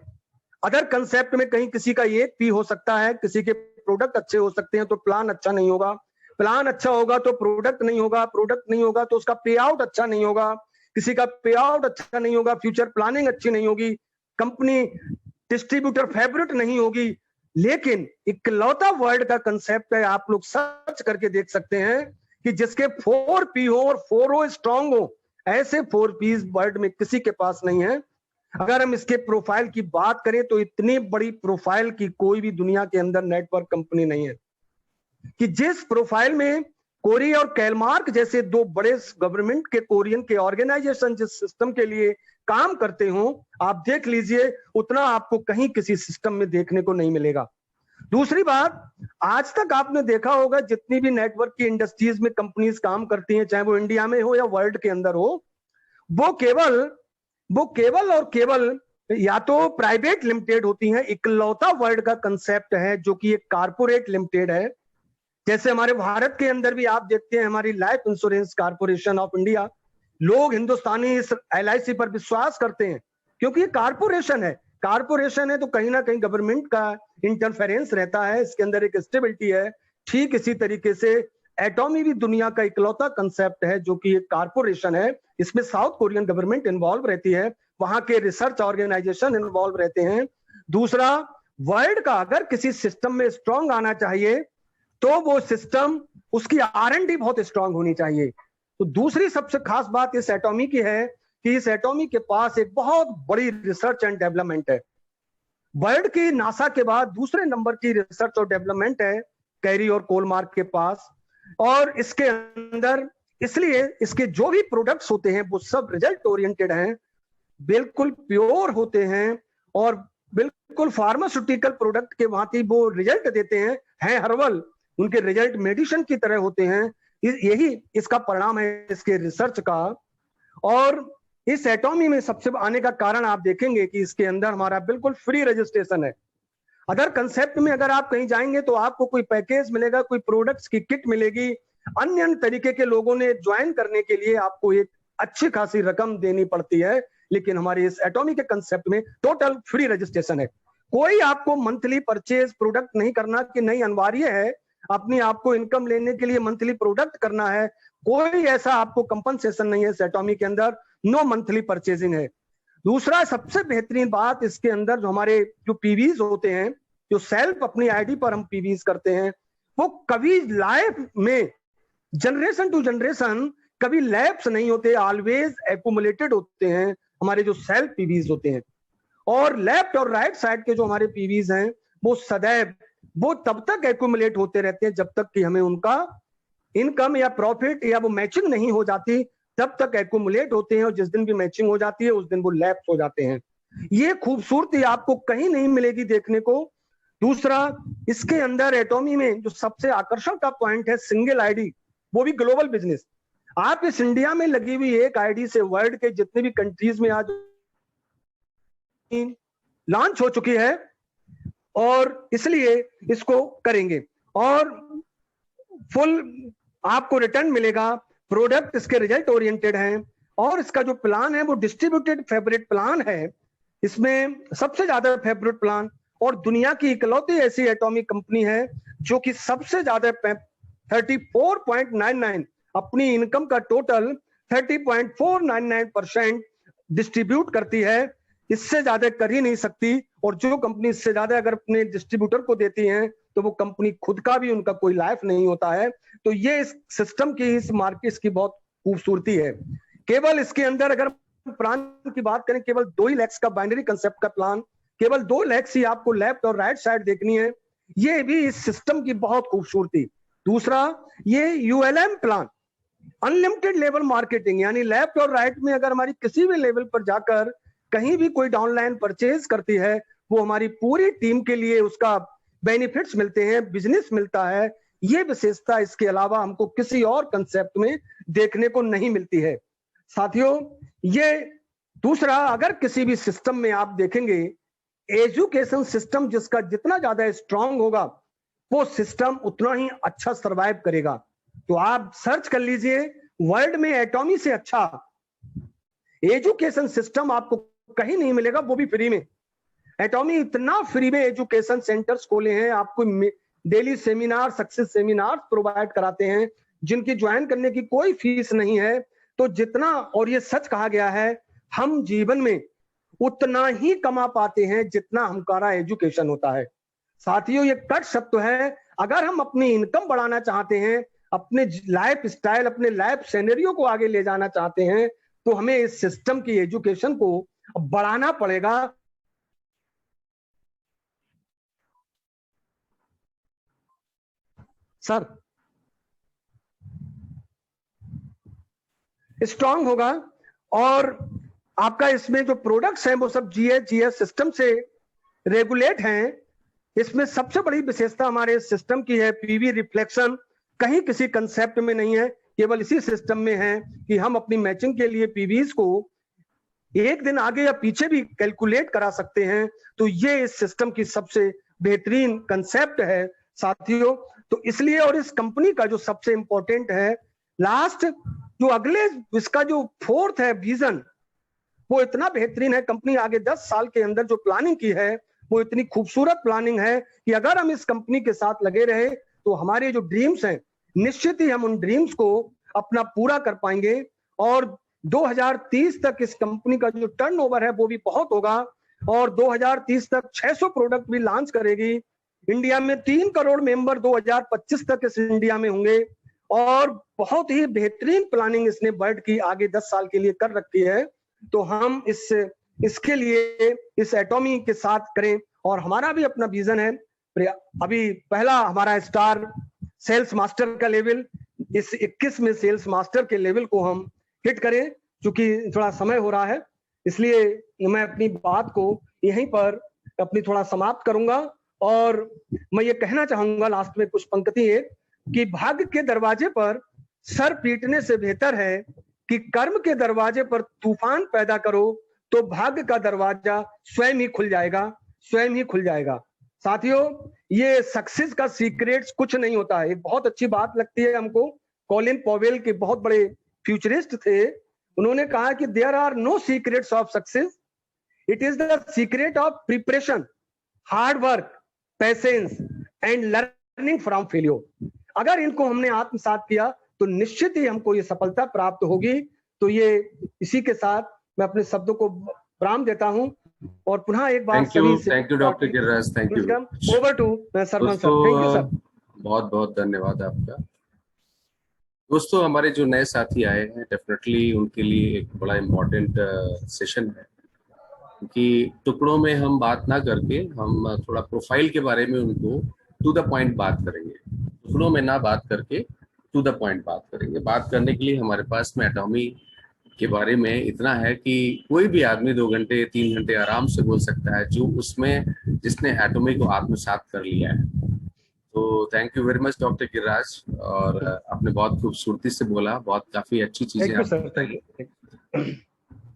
अदर कंसेप्ट में कहीं किसी का 1 P हो सकता है, किसी के प्रोडक्ट अच्छे हो सकते हैं तो प्लान अच्छा नहीं होगा, प्लान अच्छा होगा तो प्रोडक्ट नहीं होगा, प्रोडक्ट नहीं होगा तो उसका पे आउट अच्छा नहीं होगा, किसी का पे आउट अच्छा नहीं होगा, फ्यूचर प्लानिंग अच्छी नहीं होगी, कंपनी डिस्ट्रीब्यूटर फेवरेट नहीं होगी। लेकिन इकलौता वर्ल्ड का कंसेप्ट है, आप लोग सर्च करके देख सकते हैं कि जिसके 4 P हो और 4 O स्ट्रॉन्ग हो, ऐसे 4 P's वर्ल्ड में किसी के पास नहीं है। अगर हम इसके प्रोफाइल की बात करें तो इतनी बड़ी प्रोफाइल की कोई भी दुनिया के अंदर नेटवर्क कंपनी नहीं है कि जिस प्रोफाइल में कोरी और कैलमार्क जैसे 2 बड़े गवर्नमेंट के कोरियन के ऑर्गेनाइजेशन जिस सिस्टम के लिए काम करते हो, आप देख लीजिए उतना आपको कहीं किसी सिस्टम में देखने को नहीं मिलेगा। दूसरी बात, आज तक आपने देखा होगा जितनी भी नेटवर्क की इंडस्ट्रीज में कंपनीज काम करती हैं, चाहे वो इंडिया में हो या वर्ल्ड के अंदर हो, वो केवल और केवल या तो प्राइवेट लिमिटेड होती हैं। इकलौता वर्ल्ड का कंसेप्ट है जो कि एक कारपोरेट लिमिटेड है। जैसे हमारे भारत के अंदर भी आप देखते हैं हमारी life insurance corporation of India, लोग हिंदुस्तानी इस LIC पर विश्वास करते हैं क्योंकि ये कारपोरेशन है। कारपोरेशन है तो कहीं ना कहीं गवर्नमेंट का इंटरफेरेंस रहता है, इसके अंदर एक स्टेबिलिटी है। ठीक इसी तरीके से एटॉमी भी दुनिया का इकलौता कंसेप्ट है जो कि एक कारपोरेशन है। इसमें साउथ कोरियन गवर्नमेंट इन्वॉल्व रहती है, वहां के रिसर्च ऑर्गेनाइजेशन इन्वॉल्व रहते हैं। दूसरा, वर्ल्ड का अगर किसी सिस्टम में स्ट्रांग आना चाहिए तो वो सिस्टम, उसकी R&D बहुत स्ट्रांग होनी चाहिए। तो दूसरी सबसे खास बात इस एटॉमी की है कि इस एटॉमी के पास एक बहुत बड़ी रिसर्च एंड डेवलपमेंट है। वर्ल्ड की नासा के बाद दूसरे नंबर की रिसर्च और डेवलपमेंट है कैरी और कोलमार्क के पास। और इसके अंदर इसलिए इसके जो भी प्रोडक्ट्स होते हैं वो सब रिजल्ट ओरिएंटेड हैं, बिल्कुल प्योर होते हैं और बिल्कुल फार्मास्यूटिकल प्रोडक्ट के भांति वो रिजल्ट देते हैं हर्बल, उनके रिजल्ट मेडिसिन की तरह होते हैं। यही इसका परिणाम है इसके रिसर्च का। और इस एटॉमी में सबसे आने का कारण आप देखेंगे कि इसके अंदर हमारा बिल्कुल फ्री रजिस्ट्रेशन है। अदर कंसेप्ट में अगर आप कहीं जाएंगे तो आपको कोई पैकेज मिलेगा, कोई प्रोडक्ट्स की किट मिलेगी, अन्य तरीके के लोगों ने ज्वाइन करने के लिए आपको एक अच्छी खासी रकम देनी पड़ती है। लेकिन हमारे इस एटॉमी के कंसेप्ट में टोटल फ्री रजिस्ट्रेशन है। कोई आपको मंथली परचेज प्रोडक्ट नहीं करना कि नहीं अनिवार्य है अपनी आपको इनकम लेने के लिए मंथली प्रोडक्ट करना है, कोई ऐसा आपको कंपनसेशन नहीं है एटॉमी के अंदर, नो मंथली परचेजिंग है। दूसरा सबसे बेहतरीन बात इसके अंदर जो हमारे जो पीवीज होते हैं, जो सेल्फ अपनी आईडी पर हम पीवीज करते हैं, वो कभी लाइफ में जनरेशन टू जनरेशन कभी लैप्स नहीं होते, ऑलवेज एक्यूमुलेटेड होते हैं हमारे जो सेल्फ पीवीज होते हैं। और लेफ्ट और राइट साइड के जो हमारे पीवीज हैं वो सदैव वो तब तक एक्यूमुलेट होते रहते हैं जब तक कि हमें उनका इनकम या प्रॉफिट या वो मैचिंग नहीं हो जाती, तब तक एक्यूमुलेट होते हैं, और जिस दिन भी मैचिंग हो जाती है उस दिन वो लैप्स हो जाते हैं। ये खूबसूरती आपको कहीं नहीं मिलेगी देखने को। दूसरा, इसके अंदर एटॉमी में जो सबसे आकर्षण का पॉइंट है सिंगल आईडी, वो भी ग्लोबल बिजनेस। आप इस इंडिया में लगी हुई एक आईडी से वर्ल्ड के जितने भी कंट्रीज में आज लॉन्च हो चुकी है, और इसलिए इसको करेंगे और फुल आपको रिटर्न मिलेगा। प्रोडक्ट इसके रिजल्ट ओरिएंटेड हैं, और इसका जो प्लान है वो डिस्ट्रीब्यूटेड फेवरेट प्लान है। इसमें सबसे ज्यादा फेवरेट प्लान, और दुनिया की इकलौती ऐसी एटॉमिक कंपनी है जो कि सबसे ज्यादा 34.99 अपनी इनकम का टोटल 30.499% डिस्ट्रीब्यूट करती है। इससे ज्यादा कर ही नहीं सकती, और जो कंपनी इससे ज्यादा अगर अपने डिस्ट्रीब्यूटर को देती हैं तो वो कंपनी खुद का भी उनका कोई लाइफ नहीं होता है। तो ये इस सिस्टम की, इस मार्केट की बहुत खूबसूरती है। केवल इसके अंदर अगर प्लान की बात करें, केवल 2 ही लैक्स का बाइनरी कंसेप्ट का प्लान, केवल 2 लैक्स ही आपको लेफ्ट और राइट साइड देखनी है। ये भी इस सिस्टम की बहुत खूबसूरती। दूसरा, ये ULM plan, unlimited level marketing, यानी लेफ्ट और राइट में अगर हमारी किसी भी लेवल पर जाकर कहीं भी कोई ऑनलाइन परचेज करती है, वो हमारी पूरी टीम के लिए उसका बेनिफिट्स मिलते हैं, बिजनेस मिलता है। ये विशेषता इसके अलावा हमको किसी और कंसेप्ट में देखने को नहीं मिलती है। साथियों, ये दूसरा, अगर किसी भी सिस्टम में आप देखेंगे, एजुकेशन सिस्टम जिसका जितना ज्यादा स्ट्रांग होगा वो सिस्टम उतना ही अच्छा सरवाइव करेगा। तो आप सर्च कर लीजिए, वर्ल्ड में एटॉमी से अच्छा एजुकेशन सिस्टम आपको कहीं नहीं मिलेगा, वो भी फ्री में। एटॉमी इतना फ्री में एजुकेशन सेंटर्स खोले हैं, आपको daily seminar, success seminar provide कराते हैं, जिनकी ज्वाइन करने की कोई फीस नहीं है। तो जितना, और ये सच कहा गया है, हम जीवन में उतना ही कमा पाते हैं जितना हमारा एजुकेशन होता है। साथियों, ये कट शब्द है। अगर हम अपनी इनकम बढ़ाना चाहते हैं, अपने लाइफ स्टाइल, अपने लाइफ सिनेरियो को आगे ले जाना चाहते हैं, तो हमें इस सिस्टम की एजुकेशन को बढ़ाना पड़ेगा। सर, स्ट्रांग होगा, और आपका इसमें जो प्रोडक्ट्स हैं वो सब जीएस सिस्टम से रेगुलेट हैं। इसमें सबसे बड़ी विशेषता हमारे सिस्टम की है पीवी रिफ्लेक्शन, कहीं किसी कंसेप्ट में नहीं है, केवल इसी सिस्टम में है कि हम अपनी मैचिंग के लिए पीवीज को एक दिन आगे या पीछे भी कैलकुलेट करा सकते हैं। तो ये इस सिस्टम की सबसे बेहतरीन कंसेप्ट है साथियों। तो इसलिए, और इस कंपनी का जो सबसे इंपॉर्टेंट है, लास्ट जो अगले इसका जो 4th है विजन, वो इतना बेहतरीन है। कंपनी आगे 10 साल के अंदर जो प्लानिंग की है वो इतनी खूबसूरत प्लानिंग है कि अगर हम इस कंपनी के साथ लगे रहे तो हमारे जो ड्रीम्स हैं, निश्चित ही हम उन ड्रीम्स को अपना पूरा कर पाएंगे। और 2030 तक इस कंपनी का जो टर्नओवर है वो भी बहुत होगा, और 2030 तक 600 प्रोडक्ट भी लॉन्च करेगी। इंडिया में 3 करोड़ मेंबर 2025 तक इस इंडिया में होंगे, और बहुत ही बेहतरीन प्लानिंग इसने वर्ल्ड की आगे 10 साल के लिए कर रखी है। तो हम इसके लिए इस एटॉमी के साथ करें, और हमारा भी अपना विजन है। अभी पहला हमारा स्टार सेल्स मास्टर का लेवल, इस 21 में सेल्स मास्टर के लेवल को हम हिट करें। चूंकि थोड़ा समय हो रहा है, इसलिए मैं अपनी बात को यहीं पर अपनी थोड़ा समाप्त करूंगा, और मैं ये कहना चाहूंगा लास्ट में कुछ पंक्ति है कि भाग्य के दरवाजे पर सर पीटने से बेहतर है कि कर्म के दरवाजे पर तूफान पैदा करो, तो भाग्य का दरवाजा स्वयं ही खुल जाएगा, स्वयं ही खुल जाएगा। साथियों, ये सक्सेस का सीक्रेट्स कुछ नहीं होता है। एक बहुत अच्छी बात लगती है हमको, कॉलिन पॉवेल के बहुत बड़े फ्यूचरिस्ट थे, उन्होंने कहा कि there are no secrets of success, it is the secret of preparation. Hard work, patience and learning from failure. अगर इनको हमने आत्मसात किया तो निश्चित ही हमको ये सफलता प्राप्त होगी। तो ये इसी के साथ मैं अपने शब्दों को विराम देता हूं और पुनः एक बार thank you doctor Giriraj, thank you. Over to Sarman sir. Thank you sir. बहुत बहुत धन्यवाद आपका। दोस्तों, हमारे जो नए साथी आए हैं, डेफिनेटली उनके लिए एक बड़ा इम्पोर्टेंट सेशन है, क्योंकि टुकड़ों में हम बात ना करके हम थोड़ा प्रोफाइल के बारे में उनको टू द पॉइंट बात करेंगे। टुकड़ों में ना बात करके टू द पॉइंट बात करेंगे। बात करने के लिए हमारे पास में एटॉमी के बारे में इतना है कि कोई भी आदमी 2 घंटे 3 घंटे आराम से बोल सकता है, जो उसमें जिसने एटॉमी को आत्मसात कर लिया है। तो thank you very much doctor Giriraj, और आपने बहुत खूबसूरती से बोला, बहुत काफी अच्छी चीजें आपने बताई।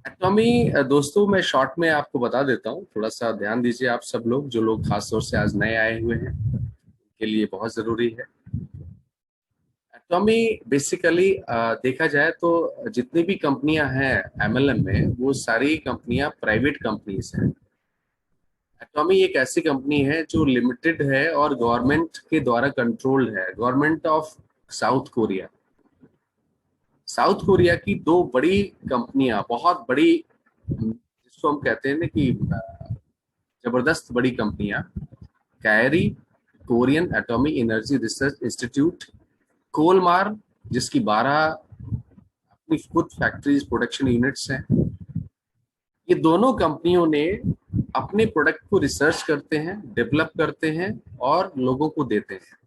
एटॉमी दोस्तों, मैं शॉर्ट में आपको बता देता हूँ, थोड़ा सा ध्यान दीजिए आप सब लोग, जो लोग खास तौर से आज नए आए हुए हैं के लिए बहुत जरूरी है। एटॉमी बेसिकली देखा जाए तो जितनी भी कंपनियां हैं एमएलएम में, वो सारी कंपनियां प्राइवेट कंपनीज हैं। एटॉमी एक ऐसी कंपनी है जो लिमिटेड है और गवर्नमेंट के द्वारा कंट्रोल्ड है, government of south Korea. South Korea की 2 बड़ी कंपनियां, बहुत बड़ी, जिसको हम कहते हैं ना कि जबरदस्त बड़ी कंपनियां, KAERI Korean atomic energy research institute, Kolmar जिसकी 12 अपनी खुद फैक्ट्रीज प्रोडक्शन यूनिट्स हैं। ये दोनों कंपनियों ने अपने प्रोडक्ट को रिसर्च करते हैं, डेवलप करते हैं और लोगों को देते हैं।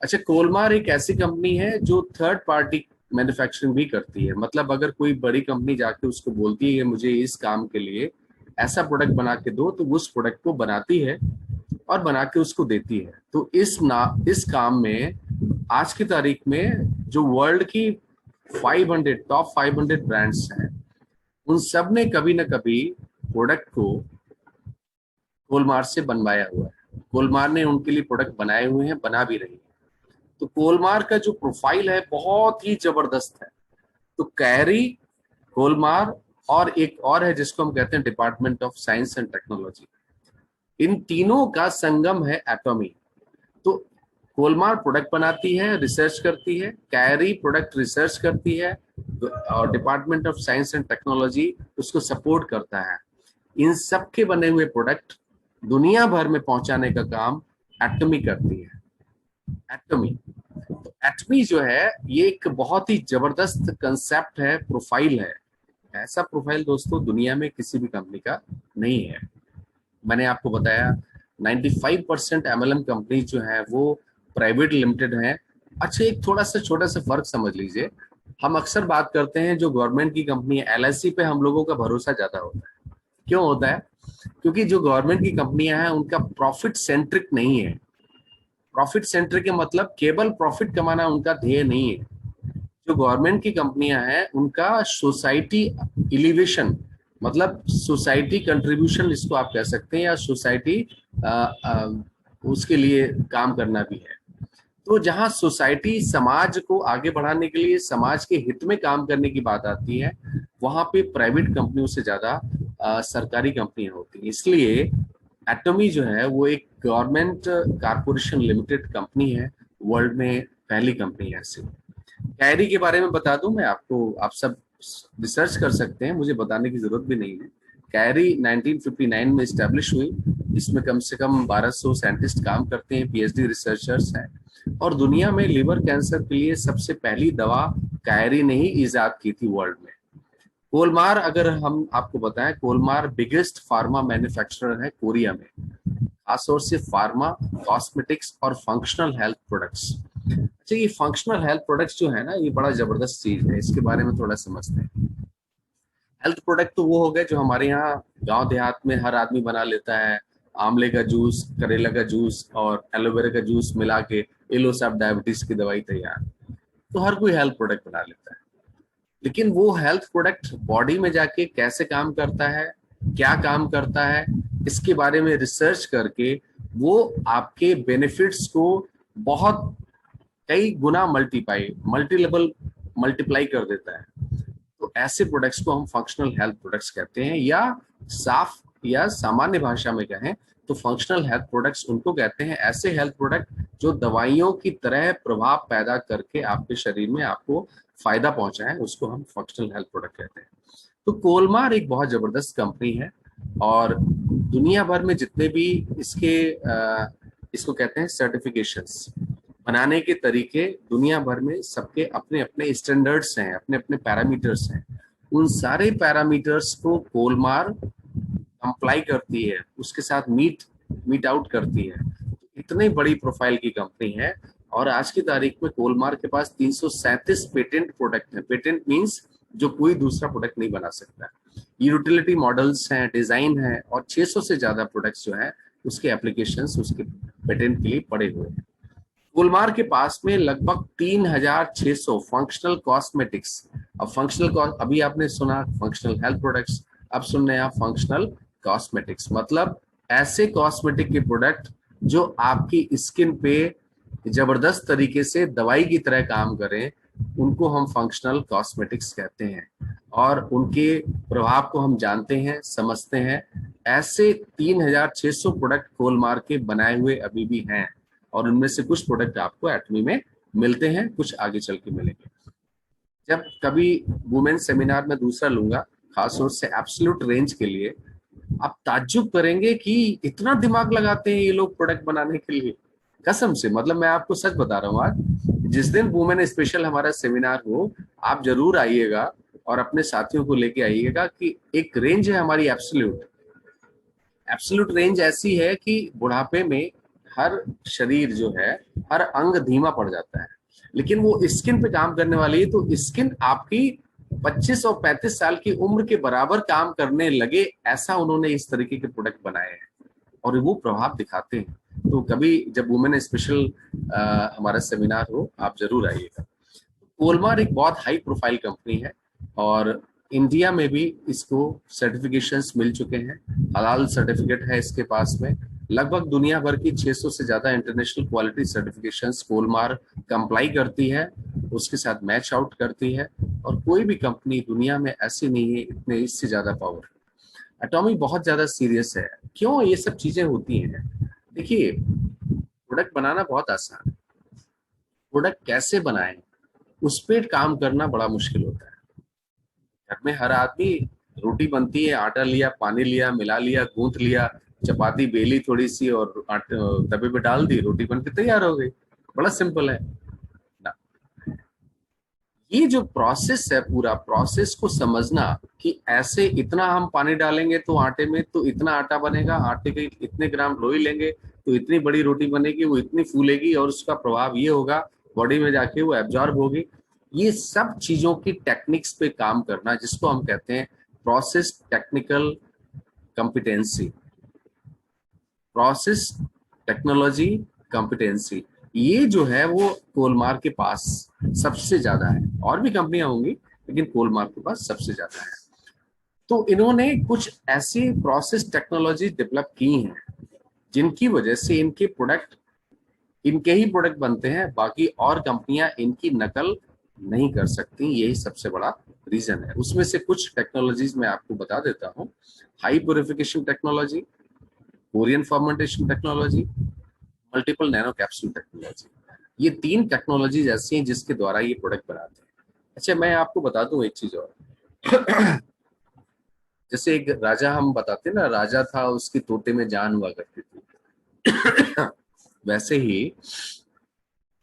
अच्छा, कोलमार एक ऐसी कंपनी है जो थर्ड पार्टी मैन्युफैक्चरिंग भी करती है। मतलब अगर कोई बड़ी कंपनी जाके उसको बोलती है मुझे इस काम के लिए ऐसा प्रोडक्ट बना के दो, तो उस प्रोडक्ट को बनाती है और बना के उसको देती है। तो इस काम में आज की तारीख में जो वर्ल्ड की 500 टॉप 500 ब्रांड्स हैं, उन सब ने कभी ना कभी प्रोडक्ट को कोलमार से बनवाया हुआ है। कोलमार ने उनके लिए प्रोडक्ट बनाए हुए हैं, बना भी रही है। तो कोलमार का जो प्रोफाइल है बहुत ही जबरदस्त है। तो कैरी, कोलमार और एक और है जिसको हम कहते हैं department of science and technology, इन तीनों का संगम है एटॉमी। तो कोलमार प्रोडक्ट बनाती है, रिसर्च करती है, कैरी प्रोडक्ट रिसर्च करती है और department of science and technology उसको सपोर्ट करता है। इन सब के बने हुए प्रोडक्ट दुनिया भर में पहुंचाने का काम एटॉमी करती है। एटॉमी, तो एटॉमी जो है ये एक बहुत ही जबरदस्त कंसेप्ट है, प्रोफाइल है। ऐसा प्रोफाइल दोस्तों दुनिया में किसी भी कंपनी का नहीं है। मैंने आपको बताया 95% एमएलएम कंपनी जो है वो प्राइवेट लिमिटेड है। अच्छा, एक थोड़ा सा छोटा सा फर्क समझ लीजिए। हम अक्सर बात करते हैं जो गवर्नमेंट की कंपनी है, एलआईसी पे हम लोगों का भरोसा ज्यादा होता है। क्यों होता है? क्योंकि जो गवर्नमेंट की कंपनियां हैं उनका प्रॉफिट सेंट्रिक नहीं है। प्रॉफिट सेंट्रिक के मतलब केवल प्रॉफिट कमाना उनका ध्येय नहीं है। जो गवर्नमेंट की कंपनियां हैं उनका सोसाइटी एलिवेशन, मतलब सोसाइटी कंट्रीब्यूशन इसको आप कह सकते हैं, या सोसाइटी उसके लिए काम करना भी है। तो जहां सोसाइटी समाज को आगे बढ़ाने के लिए, समाज के हित में काम करने की बात आती है, वहां पे प्राइवेट कंपनियों से ज्यादा सरकारी कंपनियां होती हैं। इसलिए एटॉमी जो है वो एक गवर्नमेंट कारपोरेशन लिमिटेड कंपनी है, वर्ल्ड में पहली कंपनी है ऐसी। कैरी के बारे में बता दूं मैं आपको, आप सब रिसर्च कर सकते हैं, मुझे बताने की जरूरत भी नहीं है। कैरी 1959 में स्टैब्लिश हुई। इसमें कम से कम 1200 साइंटिस्ट काम करते हैं, पीएचडी रिसर्चर्स हैं, और दुनिया में लिवर कैंसर के लिए सबसे पहली दवा कैरी ने ही इजाद की थी वर्ल्ड में। कोलमार, अगर हम आपको बताएं, कोलमार बिगेस्ट फार्मा मैन्युफैक्चरर है कोरिया में, खासतौर से फार्मा, कॉस्मेटिक्स और फंक्शनल हेल्थ प्रोडक्ट्स। अच्छा, ये फंक्शनल हेल्थ प्रोडक्ट्स जो है ना, ये बड़ा जबरदस्त चीज है, इसके बारे में थोड़ा समझते हैं। हेल्थ प्रोडक्ट तो वो हो गए जो हमारे यहाँ गांव देहात में हर आदमी बना लेता है। आंवले का जूस, करेला का जूस और एलोवेरा का जूस मिला के लो साहब डायबिटीज की दवाई तैयार। तो हर कोई हेल्थ प्रोडक्ट बना लेता है, लेकिन वो हेल्थ प्रोडक्ट बॉडी में जाके कैसे काम करता है, क्या काम करता है, इसके बारे में रिसर्च करके वो आपके बेनिफिट्स को बहुत कई गुना मल्टीप्लाई कर देता है। तो ऐसे प्रोडक्ट्स को हम फंक्शनल हेल्थ प्रोडक्ट्स कहते हैं, या साफ या सामान्य भाषा में कहें तो फंक्शनल हेल्थ प्रोडक्ट्स उनको कहते हैं, ऐसे हेल्थ प्रोडक्ट जो दवाइयों की तरह प्रभाव पैदा करके आपके शरीर में आपको फायदा पहुंचाए, उसको हम फंक्शनल हेल्थ प्रोडक्ट कहते हैं। तो कोलमार एक बहुत जबरदस्त कंपनी है और दुनिया भर में जितने भी इसको कहते हैं सर्टिफिकेशंस बनाने के तरीके, दुनिया भर में सबके अपने अपने स्टैंडर्ड्स हैं, अपने अपने पैरामीटर्स हैं। उन सारे पैरामीटर्स को कोलमार कंप्लाई करती है, उसके साथ मीट आउट करती है। इतनी बड़ी प्रोफाइल की कंपनी है और आज की तारीख में कोलमार के पास 337 पेटेंट प्रोडक्ट है। पेटेंट मींस जो कोई दूसरा प्रोडक्ट नहीं बना सकता। यूटिलिटी मॉडल्स हैं, डिजाइन है और 600 से ज्यादा प्रोडक्ट्स जो है उसके एप्लीकेशंस उसके पेटेंट के लिए पड़े हुए हैं। कोलमार के पास में लगभग 3600 फंक्शनल कॉस्मेटिक्स, अब फंक्शनल, अभी आपने सुना फंक्शनल हेल्थ प्रोडक्ट्स, अब सुन रहे हैं आप फंक्शनल कॉस्मेटिक्स, मतलब ऐसे कॉस्मेटिक के प्रोडक्ट जो आपकी स्किन पे जबरदस्त तरीके से दवाई की तरह काम करें, उनको हम फंक्शनल कॉस्मेटिक्स कहते हैं और उनके प्रभाव को हम जानते हैं, समझते हैं। ऐसे 3600 प्रोडक्ट कोलमार के बनाए हुए अभी भी हैं और उनमें से कुछ प्रोडक्ट आपको एटमी में मिलते हैं, कुछ आगे चल के मिलेंगे। जब कभी वुमेन सेमिनार में दूसरा लूंगा खास तौर से एब्सोल्यूट रेंज के लिए, आप ताज्जुब करेंगे कि इतना दिमाग लगाते हैं ये लोग प्रोडक्ट बनाने के लिए, कसम से। मतलब मैं आपको सच बता रहा हूँ, आज जिस दिन वुमेन स्पेशल हमारा सेमिनार हो, आप जरूर आइएगा और अपने साथियों को लेके आइएगा कि एक रेंज है हमारी एब्सोल्यूट रेंज ऐसी है कि बुढ़ापे में हर शरीर जो है, हर अंग धीमा पड़ जाता है, लेकिन वो स्किन पे काम करने वाली है। तो स्किन आपकी 25 और 35 साल की उम्र के बराबर काम करने लगे, ऐसा उन्होंने इस तरीके के प्रोडक्ट बनाए हैं और वो प्रभाव दिखाते हैं। तो कभी जब वुमेन स्पेशल हमारा सेमिनार हो, आप जरूर आइएगा। कोलमार एक बहुत हाई प्रोफाइल कंपनी है और इंडिया में भी इसको सर्टिफिकेशंस मिल चुके हैं। हलाल सर्टिफिकेट है इसके पास में। लगभग दुनिया भर की 600 से ज्यादा इंटरनेशनल क्वालिटी सर्टिफिकेशंस कोलमार कंप्लाई करती है, उसके साथ मैच आउट करती है और कोई भी कंपनी दुनिया में ऐसी नहीं है इतने इससे ज्यादा पावर। एटॉमी बहुत ज्यादा सीरियस है। क्यों ये सब चीजें होती हैं? देखिए, प्रोडक्ट बनाना बहुत आसान है, प्रोडक्ट कैसे बनाएं उस पर काम करना बड़ा मुश्किल होता है। घर में हर आदमी, रोटी बनती है, आटा लिया, पानी लिया, मिला लिया, गूंथ लिया, चपाती बेली थोड़ी सी और तवे पे डाल दी, रोटी बन के तैयार हो गई। बड़ा सिंपल है ना। ये जो प्रोसेस है, पूरा प्रोसेस को समझना कि ऐसे इतना हम पानी डालेंगे तो आटे में तो इतना आटा बनेगा, आटे के इतने ग्राम लोई लेंगे तो इतनी बड़ी रोटी बनेगी, वो इतनी फूलेगी और उसका प्रभाव ये होगा बॉडी में जाके वो एब्जॉर्ब होगी। ये सब चीजों की टेक्निक्स पे काम करना, जिसको हम कहते हैं process technical competency, process technology competency, ये जो है वो कोलमार के पास सबसे ज्यादा है। और भी कंपनियां होंगी लेकिन कोलमार के पास सबसे ज्यादा है। तो इन्होंने कुछ ऐसी प्रोसेस टेक्नोलॉजी डेवलप की हैं जिनकी वजह से इनके प्रोडक्ट, इनके ही प्रोडक्ट बनते हैं, बाकी और कंपनियां इनकी नकल नहीं कर सकती। यही सबसे बड़ा रीजन है। उसमें से कुछ टेक्नोलॉजीज मैं आपको बता देता हूँ। High purification technology, Korean fermentation technology, multiple nano capsule technology, ये 3 टेक्नोलॉजीज ऐसी हैं जिसके द्वारा ये प्रोडक्ट बनाते हैं। अच्छा, मैं आपको बता दूं एक चीज और। जैसे एक राजा हम बताते हैं ना, राजा था उसकी तोते में जान हुआ करती थी। वैसे ही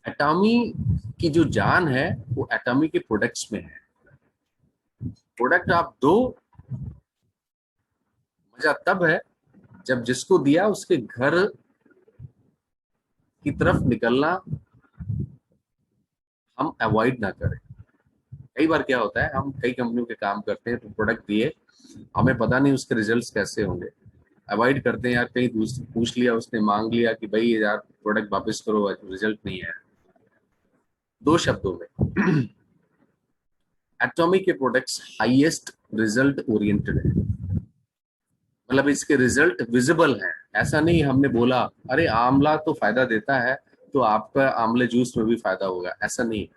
एटॉमी की जो जान है वो एटॉमी के प्रोडक्ट्स में है। प्रोडक्ट आप दो, मजा तब है जब जिसको दिया उसके घर की तरफ निकलना हम अवॉइड ना करें। कई बार क्या होता है, हम कई कंपनियों के काम करते हैं तो प्रोडक्ट दिए, हमें पता नहीं उसके रिजल्ट्स कैसे होंगे, अवॉइड करते हैं। यार कहीं पूछ लिया, उसने मांग लिया कि भाई यार प्रोडक्ट वापस करो, रिजल्ट नहीं है। 2 शब्दों में एटॉमी के प्रोडक्ट्स हाईएस्ट रिजल्ट ओरिएंटेड है, मतलब इसके रिजल्ट विजिबल हैं। ऐसा नहीं हमने बोला अरे आंवला तो फायदा देता है तो आपका आंवले जूस में भी फायदा होगा, ऐसा नहीं।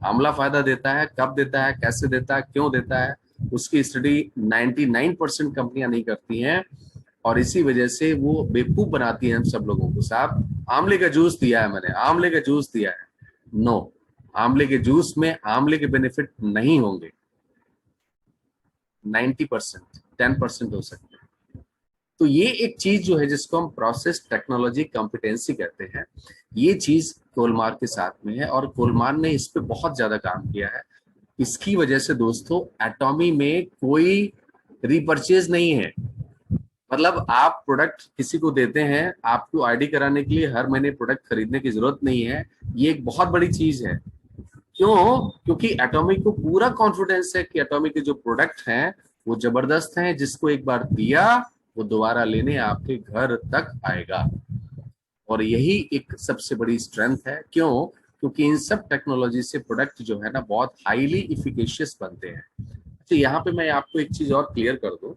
आंवला फायदा देता है, कब देता है, कैसे देता है, क्यों देता है, उसकी स्टडी 99% कंपनियां नहीं करती हैं। और इसी वजह से वो बेवकूफ बनाती है हम सब लोगों को। साहब आंवले का जूस दिया है मैंने, आंवले का जूस दिया है, नो, आंवले के जूस में आंवले के बेनिफिट नहीं होंगे। 90%, 10% हो सकते हैं। तो ये एक चीज जो है जिसको हम प्रोसेस टेक्नोलॉजी कॉम्पिटेंसी कहते हैं, ये चीज कोलमार के साथ में है और कोलमार ने इस पे बहुत ज्यादा काम किया है। इसकी वजह से दोस्तों एटॉमी में कोई रिपर्चेज नहीं है। मतलब आप प्रोडक्ट किसी को देते हैं, आपको आईडी कराने के लिए हर महीने प्रोडक्ट खरीदने की जरूरत नहीं है। ये एक बहुत बड़ी चीज है। क्यों? क्योंकि एटॉमी को पूरा कॉन्फिडेंस है कि एटॉमी के जो प्रोडक्ट हैं वो जबरदस्त हैं, जिसको एक बार दिया वो दोबारा लेने आपके घर तक आएगा। और यही एक सबसे बड़ी स्ट्रेंथ है। क्यों? क्योंकि इन सब टेक्नोलॉजी से प्रोडक्ट जो है ना बहुत हाईली इफिकेशियस बनते हैं। अच्छा, यहाँ पे मैं आपको एक चीज और क्लियर कर दूं।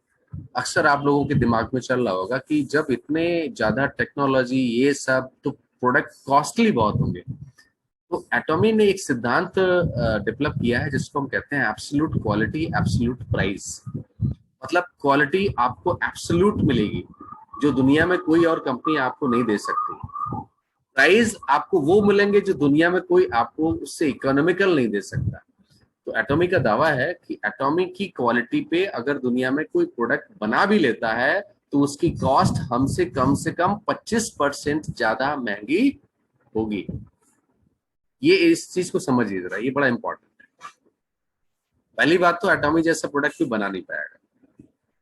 अक्सर आप लोगों के दिमाग में चल रहा होगा कि जब इतने ज्यादा टेक्नोलॉजी ये सब, तो प्रोडक्ट कॉस्टली बहुत होंगे। तो एटॉमी ने एक सिद्धांत डेवलप किया है जिसको हम कहते हैं एब्सोल्यूट क्वालिटी, एब्सोल्यूट प्राइस। मतलब क्वालिटी आपको एब्सोल्यूट मिलेगी जो दुनिया में कोई और कंपनी आपको नहीं दे सकती। प्राइस आपको वो मिलेंगे जो दुनिया में कोई आपको उससे इकोनॉमिकल नहीं दे सकता। तो एटॉमी का दावा है कि एटॉमी की क्वालिटी पे अगर दुनिया में कोई प्रोडक्ट बना भी लेता है तो उसकी कॉस्ट हमसे कम से कम 25% ज्यादा महंगी होगी। ये इस चीज को समझिए जरा, ये बड़ा इंपॉर्टेंट है। पहली बात तो एटॉमी जैसा प्रोडक्ट कोई बना नहीं पाएगा।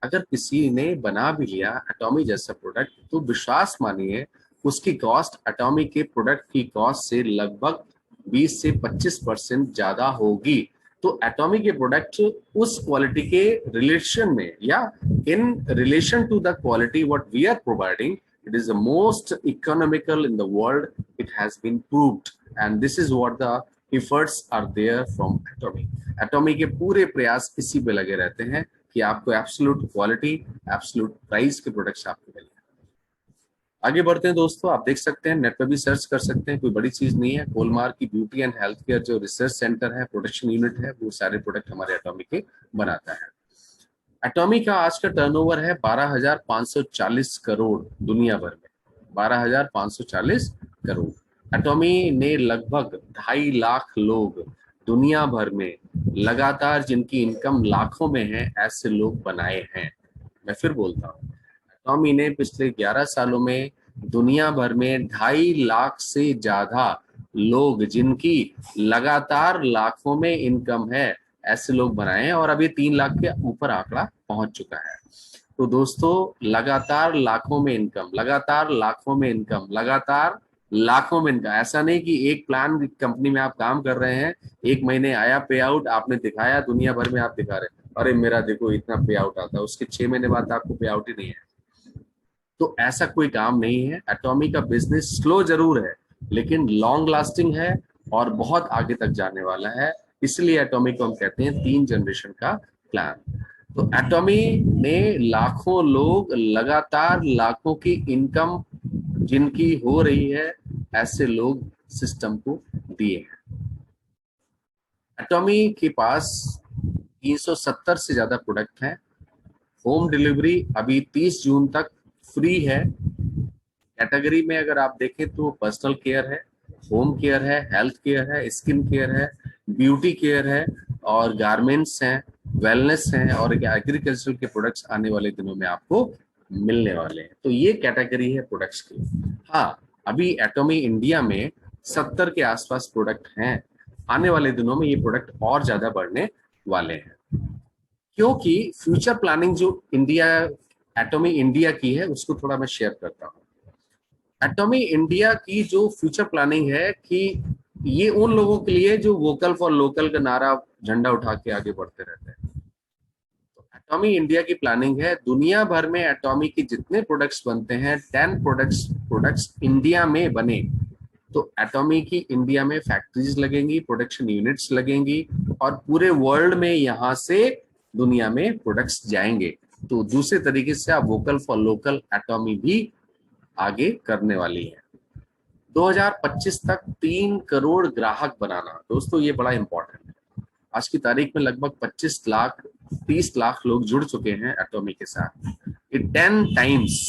अगर किसी ने बना भी लिया एटॉमी जैसा प्रोडक्ट, तो विश्वास मानिए उसकी कॉस्ट एटॉमी के प्रोडक्ट की कॉस्ट से लगभग 20 से 25% ज्यादा होगी। तो एटॉमी के प्रोडक्ट उस क्वालिटी के रिलेशन में या in relation to the quality what we are providing, it is the most economical in the world. It has been proved, and this is what the efforts are there from Atomy. Atomy के पूरे प्रयास इसी पे लगे रहते हैं कि आपको एब्सोल्यूट क्वालिटी, एब्सोल्यूट प्राइस के प्रोडक्ट्स आपको मिले। आगे बढ़ते हैं दोस्तों, आप देख सकते हैं, नेट पे भी सर्च कर सकते हैं, कोई बड़ी चीज नहीं है। कोलमार की ब्यूटी एंड हेल्थ केयर जो रिसर्च सेंटर है, प्रोडक्शन यूनिट है, वो सारे प्रोडक्ट हमारे एटॉमी के बनाता है। एटॉमी का आज का टर्नओवर है 12,540 करोड़ दुनिया भर में, 12,540 करोड़। एटॉमी ने लगभग 2.5 लाख लोग दुनिया भर में लगातार जिनकी इनकम लाखों में है ऐसे लोग बनाए हैं। मैं फिर बोलता हूँ, एटॉमी ने पिछले 11 सालों में दुनिया भर में 2.5 लाख से ज्यादा लोग जिनकी लगातार लाखों में इनकम है ऐसे लोग बनाए हैं, और अभी 3 लाख के ऊपर आंकड़ा पहुंच चुका है। तो दोस्तों लगातार लाखों में इनकम, लगातार लाखों में इनकम, लगातार लाखों में इनकम। ऐसा नहीं कि एक प्लान कंपनी में आप काम कर रहे हैं, 1 महीने आया पे आउट, आपने दिखाया, दुनिया भर में आप दिखा रहे हैं अरे मेरा देखो इतना पे आउट आता है, उसके 6 महीने बाद आपको पे आउट ही नहीं है। तो ऐसा कोई काम नहीं है। एटॉमी का बिजनेस स्लो जरूर है लेकिन लॉन्ग लास्टिंग है और बहुत आगे तक जाने वाला है। इसलिए एटॉमी को हम कहते हैं 3 जनरेशन का प्लान। तो एटॉमी ने लाखों लोग, लगातार लाखों की इनकम जिनकी हो रही है ऐसे लोग सिस्टम को दिए हैं। एटॉमी के पास 370 से ज्यादा प्रोडक्ट हैं। होम डिलीवरी अभी 30 जून तक फ्री है। कैटेगरी में अगर आप देखें तो पर्सनल केयर है, होम केयर है, हेल्थ केयर है, स्किन केयर है, ब्यूटी केयर है और गारमेंट्स हैं, वेलनेस हैं और एग्रीकल्चर के प्रोडक्ट्स आने वाले दिनों में आपको मिलने वाले हैं। तो ये कैटेगरी है प्रोडक्ट्स की। हाँ, अभी एटॉमी इंडिया में 70 के आसपास प्रोडक्ट हैं। आने वाले दिनों में ये प्रोडक्ट और ज्यादा बढ़ने वाले हैं, क्योंकि फ्यूचर प्लानिंग जो एटॉमी इंडिया की है उसको थोड़ा मैं शेयर करता हूँ। एटॉमी इंडिया की जो फ्यूचर प्लानिंग है कि ये उन लोगों के लिए जो वोकल फॉर लोकल का नारा झंडा उठा के आगे बढ़ते रहते हैं। तो एटॉमी इंडिया की प्लानिंग है दुनिया भर में एटॉमी के जितने प्रोडक्ट्स बनते हैं 10 प्रोडक्ट्स इंडिया में बने। तो एटॉमी की इंडिया में फैक्ट्रीज लगेंगी, प्रोडक्शन यूनिट्स लगेंगी और पूरे वर्ल्ड में यहाँ से दुनिया में प्रोडक्ट्स जाएंगे। तो दूसरे तरीके से आप वोकल फॉर लोकल एटॉमी भी आगे करने वाली है। 2025 तक 3 करोड़ ग्राहक बनाना, दोस्तों ये बड़ा इंपॉर्टेंट है। आज की तारीख में लगभग 25 लाख 30 लाख लोग जुड़ चुके हैं एटॉमी के साथ, 10 टाइम्स।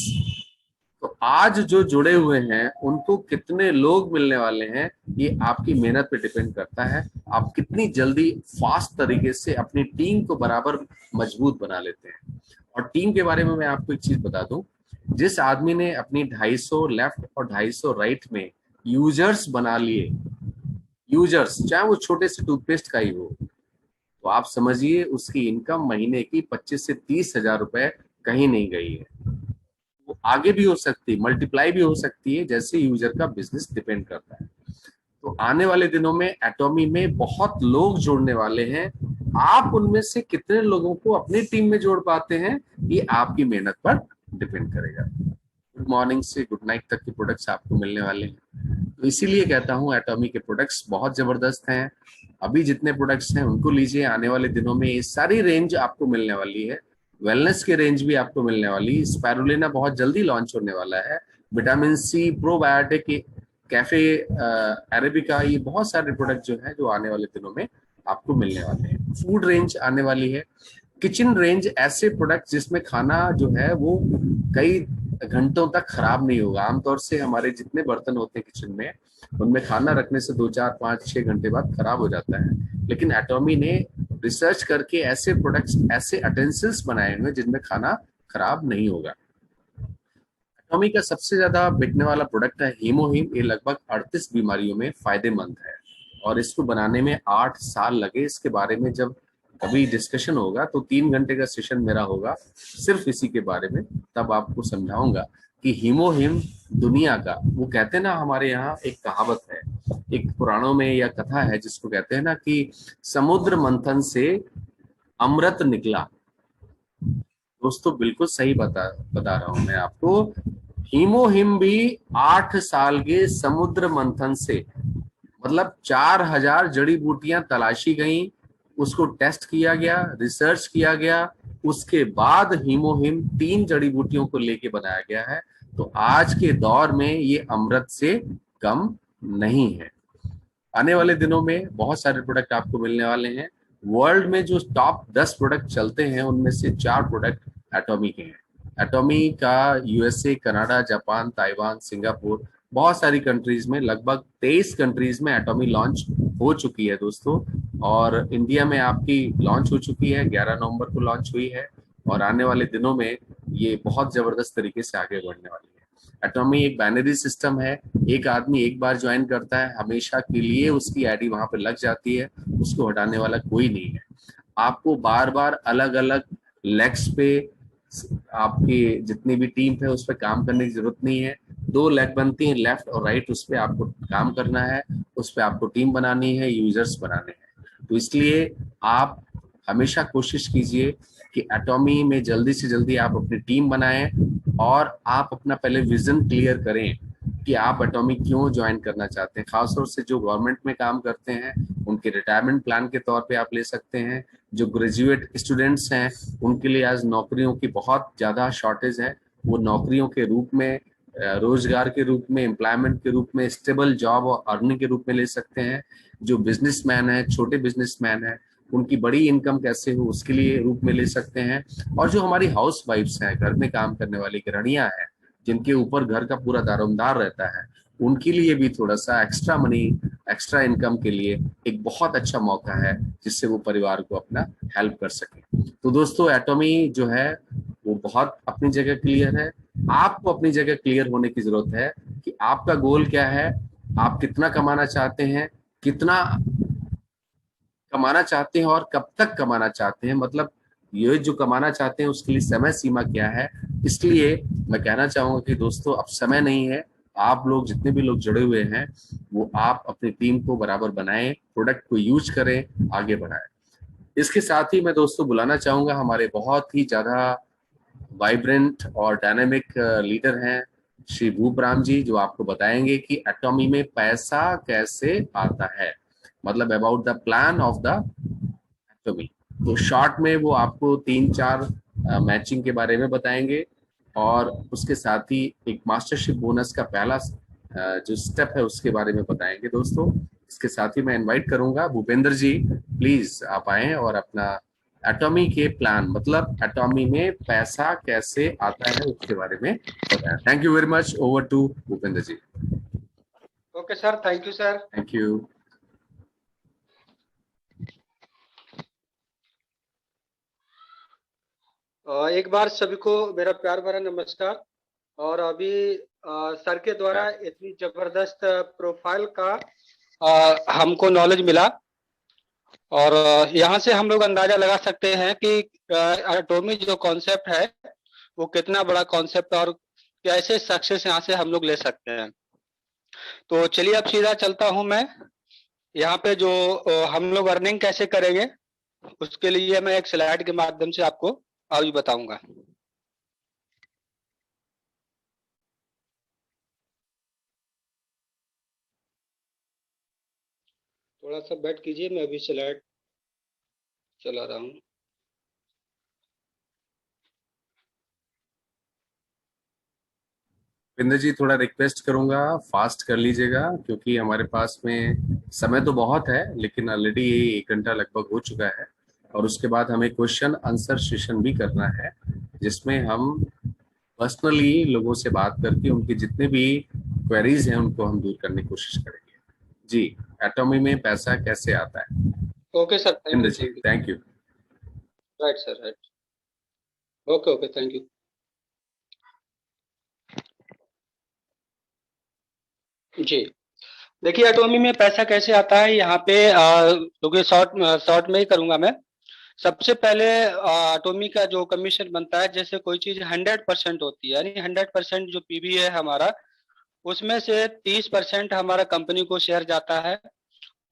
तो आज जो जुड़े हुए हैं उनको कितने लोग मिलने वाले हैं, ये आपकी मेहनत पे डिपेंड करता है। आप कितनी जल्दी फास्ट तरीके से अपनी टीम को बराबर मजबूत बना लेते हैं। और टीम के बारे में मैं आपको एक चीज बता दूं, जिस आदमी ने अपनी 250 लेफ्ट और 250 राइट में यूजर्स बना लिए, यूजर्स चाहे वो छोटे से टूथपेस्ट का ही हो, तो आप समझिए उसकी इनकम महीने की 25 से 30 हजार रुपए कहीं नहीं गई है। वो आगे भी हो सकती है, मल्टीप्लाई भी हो सकती है, जैसे यूजर का बिजनेस डिपेंड करता है। तो आने वाले दिनों में एटॉमी में बहुत लोग जुड़ने वाले हैं। आप उनमें से कितने लोगों को अपनी टीम में जोड़ पाते हैं, ये आपकी मेहनत पर डिपेंड करेगा। गुड मॉर्निंग से गुड नाइट तक के प्रोडक्ट्स आपको मिलने वाले हैं। तो इसीलिए कहता हूं एटॉमी के प्रोडक्ट्स बहुत जबरदस्त हैं। अभी जितने प्रोडक्ट्स हैं उनको लीजिए, आने वाले दिनों में ये सारी रेंज आपको मिलने वाली है। वेलनेस की रेंज भी आपको मिलने वाली है। स्पाइरुलिना बहुत जल्दी लॉन्च होने वाला है। Vitamin C, probiotic, cafe arabica, ये बहुत सारे प्रोडक्ट जो है जो आने वाले दिनों में आपको मिलने वाले हैं। फूड रेंज आने वाली है। किचन रेंज, ऐसे प्रोडक्ट जिसमें खाना जो है वो कई घंटों तक खराब नहीं होगा। आमतौर से हमारे जितने बर्तन होते हैं किचन में, उनमें खाना रखने से 2, 4, 5, 6 घंटे बाद खराब हो जाता है। लेकिन एटॉमी ने रिसर्च करके ऐसे प्रोडक्ट्स, ऐसे अटेंसिल्स बनाए हुए जिनमें खाना खराब नहीं होगा। एटॉमी का सबसे ज्यादा बिकने वाला प्रोडक्ट है हीमोहिम। ये लगभग 38 बीमारियों में फायदेमंद है और इसको बनाने में 8 साल लगे। इसके बारे में जब कभी डिस्कशन होगा तो 3 घंटे का सेशन मेरा होगा सिर्फ इसी के बारे में, तब आपको समझाऊंगा कि हीमोहिम दुनिया का, वो कहते हैं ना, हमारे यहाँ एक कहावत है, एक पुराणों में या कथा है जिसको कहते हैं ना कि समुद्र मंथन से अमृत निकला। दोस्तों बिल्कुल सही बता रहा हूं मैं आपको। हीमोहिम भी 8 साल के समुद्र मंथन से, मतलब 4000 जड़ी बूटियां तलाशी गई, उसको टेस्ट किया गया, रिसर्च किया गया, उसके बाद हीमोहिम 3 जड़ी बूटियों को लेके बनाया गया है। तो आज के दौर में ये अमृत से कम नहीं है। आने वाले दिनों में बहुत सारे प्रोडक्ट आपको मिलने वाले हैं। वर्ल्ड में जो टॉप 10 प्रोडक्ट चलते हैं उनमें से 4 प्रोडक्ट एटॉमी के हैं। एटॉमी का USA, Canada, Japan, Taiwan, Singapore, बहुत सारी कंट्रीज में, लगभग 23 कंट्रीज में एटॉमी लॉन्च हो चुकी है दोस्तों। और इंडिया में आपकी लॉन्च हो चुकी है, 11 नवंबर को लॉन्च हुई है और आने वाले दिनों में ये बहुत जबरदस्त तरीके से आगे बढ़ने वाली है। एटॉमी एक बाइनरी सिस्टम है। एक आदमी एक बार ज्वाइन करता है, हमेशा के लिए उसकी आईडी वहां पर लग जाती है, उसको हटाने वाला कोई नहीं है। आपको बार बार अलग अलग लेग्स पे, आपकी जितनी भी टीम है उस पर काम करने की जरूरत नहीं है। 2 लेग बनती हैं, लेफ्ट और राइट, उस पर आपको काम करना है, उस पर आपको टीम बनानी है, यूजर्स बनाने हैं। तो इसलिए आप हमेशा कोशिश कीजिए कि एटॉमी में जल्दी से जल्दी आप अपनी टीम बनाएं और आप अपना पहले विजन क्लियर करें कि आप एटॉमी क्यों ज्वाइन करना चाहते हैं। खासतौर से जो गवर्नमेंट में काम करते हैं उनके रिटायरमेंट प्लान के तौर पे आप ले सकते हैं। जो ग्रेजुएट स्टूडेंट्स हैं उनके लिए आज नौकरियों की बहुत ज़्यादा शॉर्टेज है। वो नौकरियों के रूप में, रोजगार के रूप में, एम्प्लॉयमेंट के रूप में, स्टेबल जॉब और अर्निंग के रूप में ले सकते हैं। जो बिजनेसमैन है, छोटे बिजनेसमैन है, उनकी बड़ी इनकम कैसे हो उसके लिए रूप में ले सकते हैं। और जो हमारी हाउस वाइफ्स हैं, घर में काम करने वाली गृहणियां हैं, जिनके ऊपर घर का पूरा दारोमदार रहता है, उनके लिए भी थोड़ा सा एक्स्ट्रा मनी, एक्स्ट्रा इनकम के लिए एक बहुत अच्छा मौका है जिससे वो परिवार को अपना हेल्प कर सके। तो दोस्तों एटॉमी जो है वो बहुत अपनी जगह क्लियर है। आपको अपनी जगह क्लियर होने की जरूरत है कि आपका गोल क्या है, आप कितना कमाना चाहते हैं, कितना कमाना चाहते हैं और कब तक कमाना चाहते हैं। मतलब ये जो कमाना चाहते हैं उसके लिए समय सीमा क्या है। इसलिए मैं कहना चाहूंगा कि दोस्तों अब समय नहीं है। आप लोग जितने भी लोग जुड़े हुए हैं वो आप अपनी टीम को बराबर बनाएं, प्रोडक्ट को यूज करें, आगे बढ़ाएं। इसके साथ ही मैं दोस्तों बुलाना चाहूंगा हमारे बहुत ही ज्यादा वाइब्रेंट और डायनेमिक लीडर हैं श्री भूपराम जी, जो आपको बताएंगे कि एटॉमी में पैसा कैसे आता है, मतलब about the plan of the एटॉमी। तो शॉर्ट में वो आपको 3-4 मैचिंग के बारे में बताएंगे और उसके साथ ही एक मास्टरशिप बोनस का पहला जो स्टेप है उसके बारे में बताएंगे दोस्तों। इसके साथ ही मैं इनवाइट करूंगा भूपेंद्र जी, प्लीज आप आए और अपना एटॉमी के प्लान, मतलब एटॉमी में पैसा कैसे आता है उसके बारे में बताएं। Thank you very much. Over to Bhupendra ji. Okay sir, thank you sir. Thank you. एक बार सभी को मेरा प्यार भरा नमस्कार। और अभी सर के द्वारा इतनी जबरदस्त प्रोफाइल का हमको नॉलेज मिला, और यहाँ से हम लोग अंदाजा लगा सकते हैं कि एटॉमी जो कॉन्सेप्ट है वो कितना बड़ा कॉन्सेप्ट और कैसे सक्सेस यहाँ से हम लोग ले सकते हैं। तो चलिए अब सीधा चलता हूँ मैं यहाँ पे, जो हम लोग अर्निंग कैसे करेंगे उसके लिए मैं एक स्लाइड के माध्यम से आपको अभी बताऊंगा। थोड़ा सा वेट कीजिए, मैं अभी स्लाइड चला रहा हूँ। भूपेंद्र जी थोड़ा रिक्वेस्ट करूंगा, फास्ट कर लीजिएगा क्योंकि हमारे पास में समय तो बहुत है लेकिन ऑलरेडी 1 घंटा लगभग हो चुका है, और उसके बाद हमें क्वेश्चन आंसर सेशन भी करना है जिसमें हम पर्सनली लोगों से बात करके उनके जितने भी क्वेरीज हैं उनको हम दूर करने की कोशिश करेंगे। जी, एटॉमी में पैसा कैसे आता है? Okay sir, thank you. Right sir, right. Okay okay, thank you. जी, देखिए एटॉमी में पैसा कैसे आता है यहाँ पे, क्योंकि शॉर्ट में ही करूंगा मैं। सबसे पहले एटॉमी का जो कमीशन बनता है, जैसे कोई चीज 100% होती है, यानी 100% जो पीवी है हमारा, उसमें से 30% हमारा कंपनी को शेयर जाता है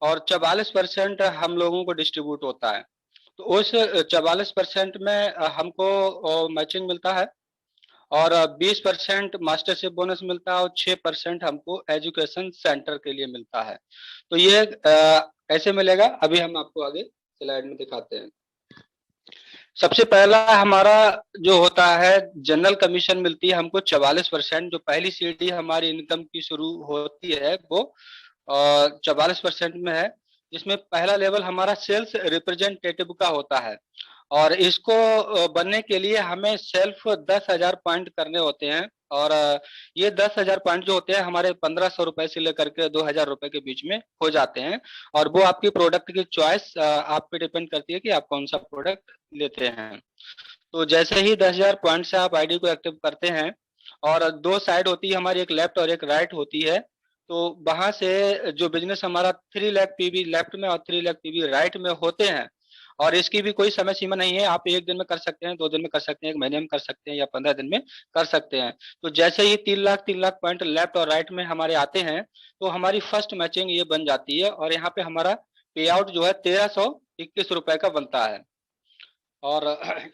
और 44% हम लोगों को डिस्ट्रीब्यूट होता है। तो उस 44% में हमको मैचिंग मिलता है, और 20% मास्टरशिप बोनस मिलता है, और 6% हमको एजुकेशन सेंटर के लिए मिलता है। तो ये कैसे मिलेगा अभी हम आपको आगे स्लाइड में दिखाते हैं। सबसे पहला हमारा जो होता है, जनरल कमीशन मिलती है हमको 44%। जो पहली सीढ़ी हमारी इनकम की शुरू होती है वो 44% में है, जिसमें पहला लेवल हमारा सेल्स रिप्रेजेंटेटिव का होता है, और इसको बनने के लिए हमें सेल्फ 10,000 पॉइंट करने होते हैं। और ये 10,000 पॉइंट जो होते हैं हमारे 1,500 रुपए से लेकर के 2,000 रुपए के बीच में हो जाते हैं, और वो आपकी प्रोडक्ट की चॉइस आप पे डिपेंड करती है कि आप कौन सा प्रोडक्ट लेते हैं। तो जैसे ही 10,000 पॉइंट से आप आईडी को एक्टिव करते हैं, और 2 साइड होती है हमारी, एक लेफ्ट और एक राइट होती है, तो वहां से जो बिजनेस हमारा 3 लाख पीवी लेफ्ट में और 3 लाख पीवी राइट में होते हैं, और इसकी भी कोई समय सीमा नहीं है, आप 1 दिन में कर सकते हैं, 2 दिन में कर सकते हैं, 1 महीने में कर सकते हैं, या 15 दिन में कर सकते हैं। तो जैसे ही 3 लाख पॉइंट लेफ्ट और राइट में हमारे आते हैं, तो हमारी फर्स्ट मैचिंग ये बन जाती है, और यहाँ पे हमारा पे आउट जो है 1,321 रुपए का बनता है। और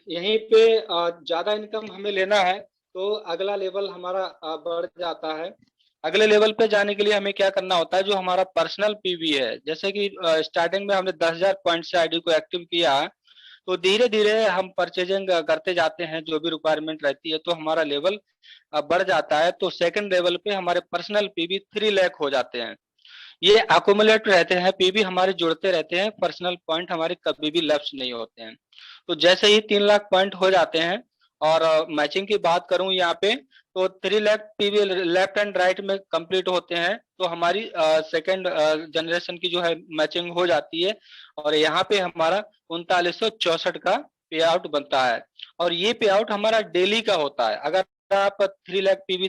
यहीं पे ज्यादा इनकम हमें लेना है तो अगला लेवल हमारा बढ़ जाता है। अगले लेवल पे जाने के लिए हमें क्या करना होता है, जो हमारा पर्सनल पीवी है, जैसे कि स्टार्टिंग में हमने 10,000 पॉइंट से आईडी को एक्टिव किया, तो धीरे धीरे हम परचेजिंग करते जाते हैं, जो भी रिक्वायरमेंट रहती है, तो हमारा लेवल बढ़ जाता है। तो सेकंड लेवल पे हमारे पर्सनल पीवी 3 लाख हो जाते हैं। ये अकोमुलेट रहते हैं, पीवी हमारे जुड़ते रहते हैं, पर्सनल पॉइंट हमारे कभी भी लैप्स नहीं होते हैं। तो जैसे ही 3 लाख पॉइंट हो जाते हैं, और मैचिंग की बात करूं यहाँ पे, तो 3 lakh PV left and right में कंप्लीट होते हैं, तो हमारी सेकंड जनरेशन की जो है मैचिंग हो जाती है, और यहाँ पे हमारा 3964 का पे आउट बनता है। और ये पे आउट हमारा डेली का होता है। अगर आप 3 लाख पीवी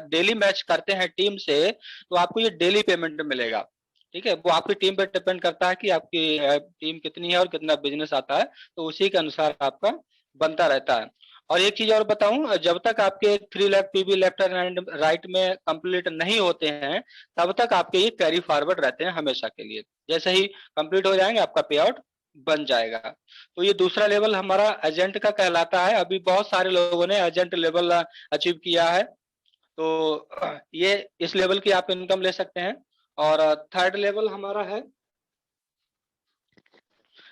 डेली मैच करते हैं टीम से, तो आपको ये डेली पेमेंट मिलेगा। ठीक है, वो आपकी टीम पे डिपेंड करता है कि आपकी टीम कितनी है और कितना बिजनेस आता है, तो उसी के अनुसार आपका बनता रहता है। और एक चीज और बताऊं, जब तक आपके 3 lakh PV left and right में कंप्लीट नहीं होते हैं, तब तक आपके ये कैरी फॉरवर्ड रहते हैं हमेशा के लिए। जैसे ही कंप्लीट हो जाएंगे आपका पे आउट बन जाएगा। तो ये दूसरा लेवल हमारा एजेंट का कहलाता है। अभी बहुत सारे लोगों ने एजेंट लेवल अचीव किया है, तो ये इस लेवल की आप इनकम ले सकते हैं। और थर्ड लेवल हमारा है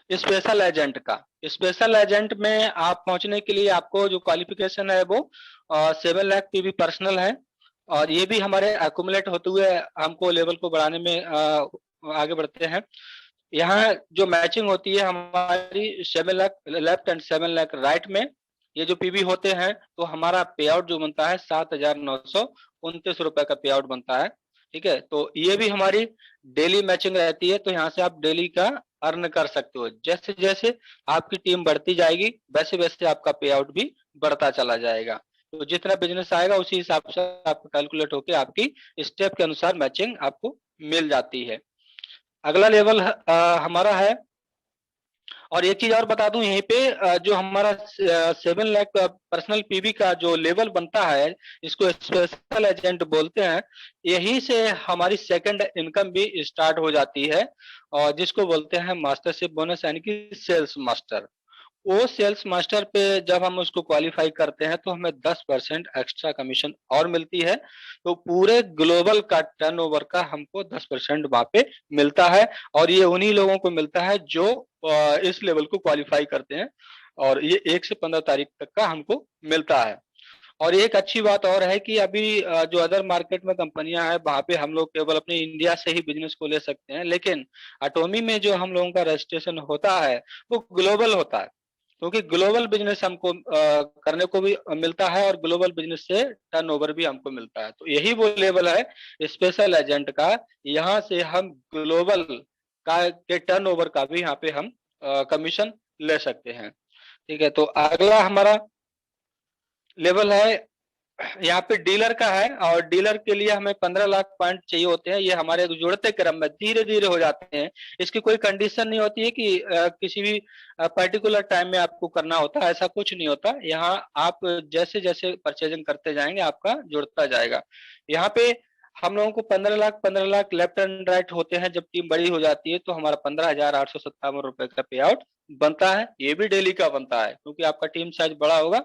स्पेशल एजेंट का। स्पेशल एजेंट में आप पहुंचने के लिए आपको जो क्वालिफिकेशन है वो 7 लाख पीवी पर्सनल है, और ये भी हमारे एक्यूमुलेट होते हुए हमको लेवल को बढ़ाने में आगे बढ़ते हैं। यहाँ जो मैचिंग होती है हमारी 7 lakh left and 7 lakh right में, ये जो पीबी होते हैं तो हमारा पे आउट जो बनता है 7,929 रुपए का पे आउट बनता है। ठीक है, तो ये भी हमारी डेली मैचिंग रहती है, तो यहाँ से आप डेली का अर्न कर सकते हो। जैसे जैसे आपकी टीम बढ़ती जाएगी वैसे वैसे आपका पे आउट भी बढ़ता चला जाएगा। तो जितना बिजनेस आएगा उसी हिसाब से आपको कैलकुलेट होकर आपकी स्टेप के अनुसार मैचिंग आपको मिल जाती है। अगला लेवल हमारा है, और एक चीज और बता दूं यहीं पे, जो हमारा 7 लाख पर्सनल पीबी का जो लेवल बनता है, इसको स्पेशल एजेंट बोलते हैं। यहीं से हमारी सेकंड इनकम भी स्टार्ट हो जाती है, और जिसको बोलते हैं मास्टरशिप बोनस यानी कि सेल्स मास्टर। वो सेल्स मास्टर पे जब हम उसको क्वालिफाई करते हैं तो हमें 10% एक्स्ट्रा कमीशन और मिलती है। तो पूरे ग्लोबल का टर्नओवर का हमको 10% वहां पे मिलता है, और ये उन्हीं लोगों को मिलता है जो इस लेवल को क्वालिफाई करते हैं, और ये 1 से 15 तारीख तक का हमको मिलता है। और एक अच्छी बात और है कि अभी जो अदर मार्केट में कंपनियां हैं वहां पे हम लोग केवल अपने इंडिया से ही बिजनेस को ले सकते हैं, लेकिन अटोमी में जो हम लोगों का रजिस्ट्रेशन होता है वो ग्लोबल होता है, क्योंकि ग्लोबल बिजनेस हमको करने को भी मिलता है और ग्लोबल बिजनेस से टर्नओवर भी हमको मिलता है। तो यही वो लेवल है स्पेशल एजेंट का। यहाँ से हम ग्लोबल का के टर्नओवर का भी यहाँ पे हम कमीशन ले सकते हैं। ठीक है, तो अगला हमारा लेवल है यहाँ पे डीलर का है, और डीलर के लिए हमें 15 लाख पॉइंट चाहिए होते हैं। ये हमारे जुड़ते क्रम में धीरे धीरे हो जाते हैं, इसकी कोई कंडीशन नहीं होती है कि किसी भी पर्टिकुलर टाइम में आपको करना होता है, ऐसा कुछ नहीं होता। यहाँ आप जैसे जैसे परचेजिंग करते जाएंगे आपका जुड़ता जाएगा। यहाँ पे हम लोगों को 15 लाख लेफ्ट एंड राइट होते हैं। जब टीम बड़ी हो जाती है तो हमारा 15,857 रुपए का पे आउट बनता है। ये भी डेली का बनता है, क्योंकि आपका टीम साइज बड़ा होगा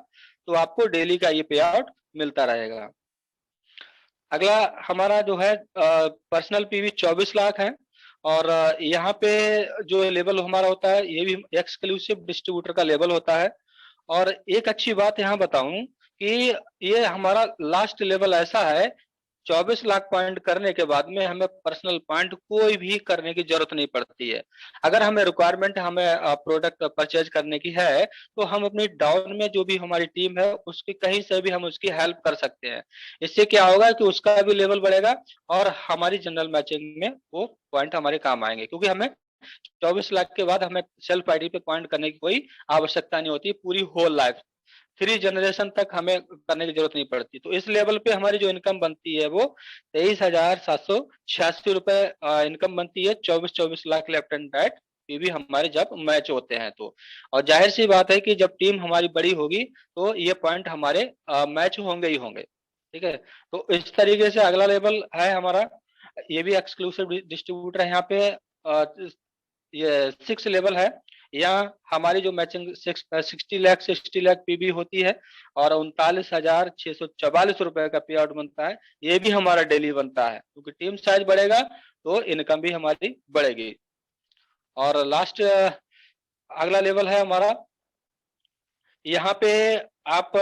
तो आपको डेली का ये पे आउट मिलता रहेगा। अगला हमारा जो है पर्सनल पीवी 24 लाख है, और यहाँ पे जो लेवल हमारा होता है ये भी एक्सक्लूसिव डिस्ट्रीब्यूटर का लेवल होता है। और एक अच्छी बात यहाँ बताऊं कि ये हमारा लास्ट लेवल ऐसा है, 24 लाख पॉइंट करने के बाद में हमें पर्सनल पॉइंट कोई भी करने की जरूरत नहीं पड़ती है। अगर हमें रिक्वायरमेंट हमें प्रोडक्ट परचेज करने की है तो हम अपनी डाउन में जो भी हमारी टीम है उसकी कहीं से भी हम उसकी हेल्प कर सकते हैं। इससे क्या होगा कि उसका भी लेवल बढ़ेगा और हमारी जनरल मैचिंग में वो पॉइंट हमारे काम आएंगे, क्योंकि हमें 24 लाख के बाद हमें सेल्फ आईडी पे पॉइंट करने की कोई आवश्यकता नहीं होती। पूरी होल लाइफ 3 जनरेशन तक हमें करने की जरूरत नहीं पड़ती। तो इस लेवल पे हमारी जो इनकम बनती है वो 23,786 रुपए इनकम बनती है। 24 lakh left and right PV हमारे जब मैच होते हैं तो, और जाहिर सी बात है कि जब टीम हमारी बड़ी होगी तो ये पॉइंट हमारे मैच होंगे ही होंगे। ठीक है, तो इस तरीके से अगला लेवल है हमारा, ये भी एक्सक्लूसिव डिस्ट्रीब्यूटर है। यहाँ पे ये 6 लेवल है। यहाँ हमारी जो मैचिंग 60 लाख पीबी होती है, और 39,644 रुपए का पे आउट बनता है। ये भी हमारा डेली बनता है, क्योंकि टीम साइज बढ़ेगा तो इनकम भी हमारी बढ़ेगी। और लास्ट अगला लेवल है हमारा, यहाँ पे आप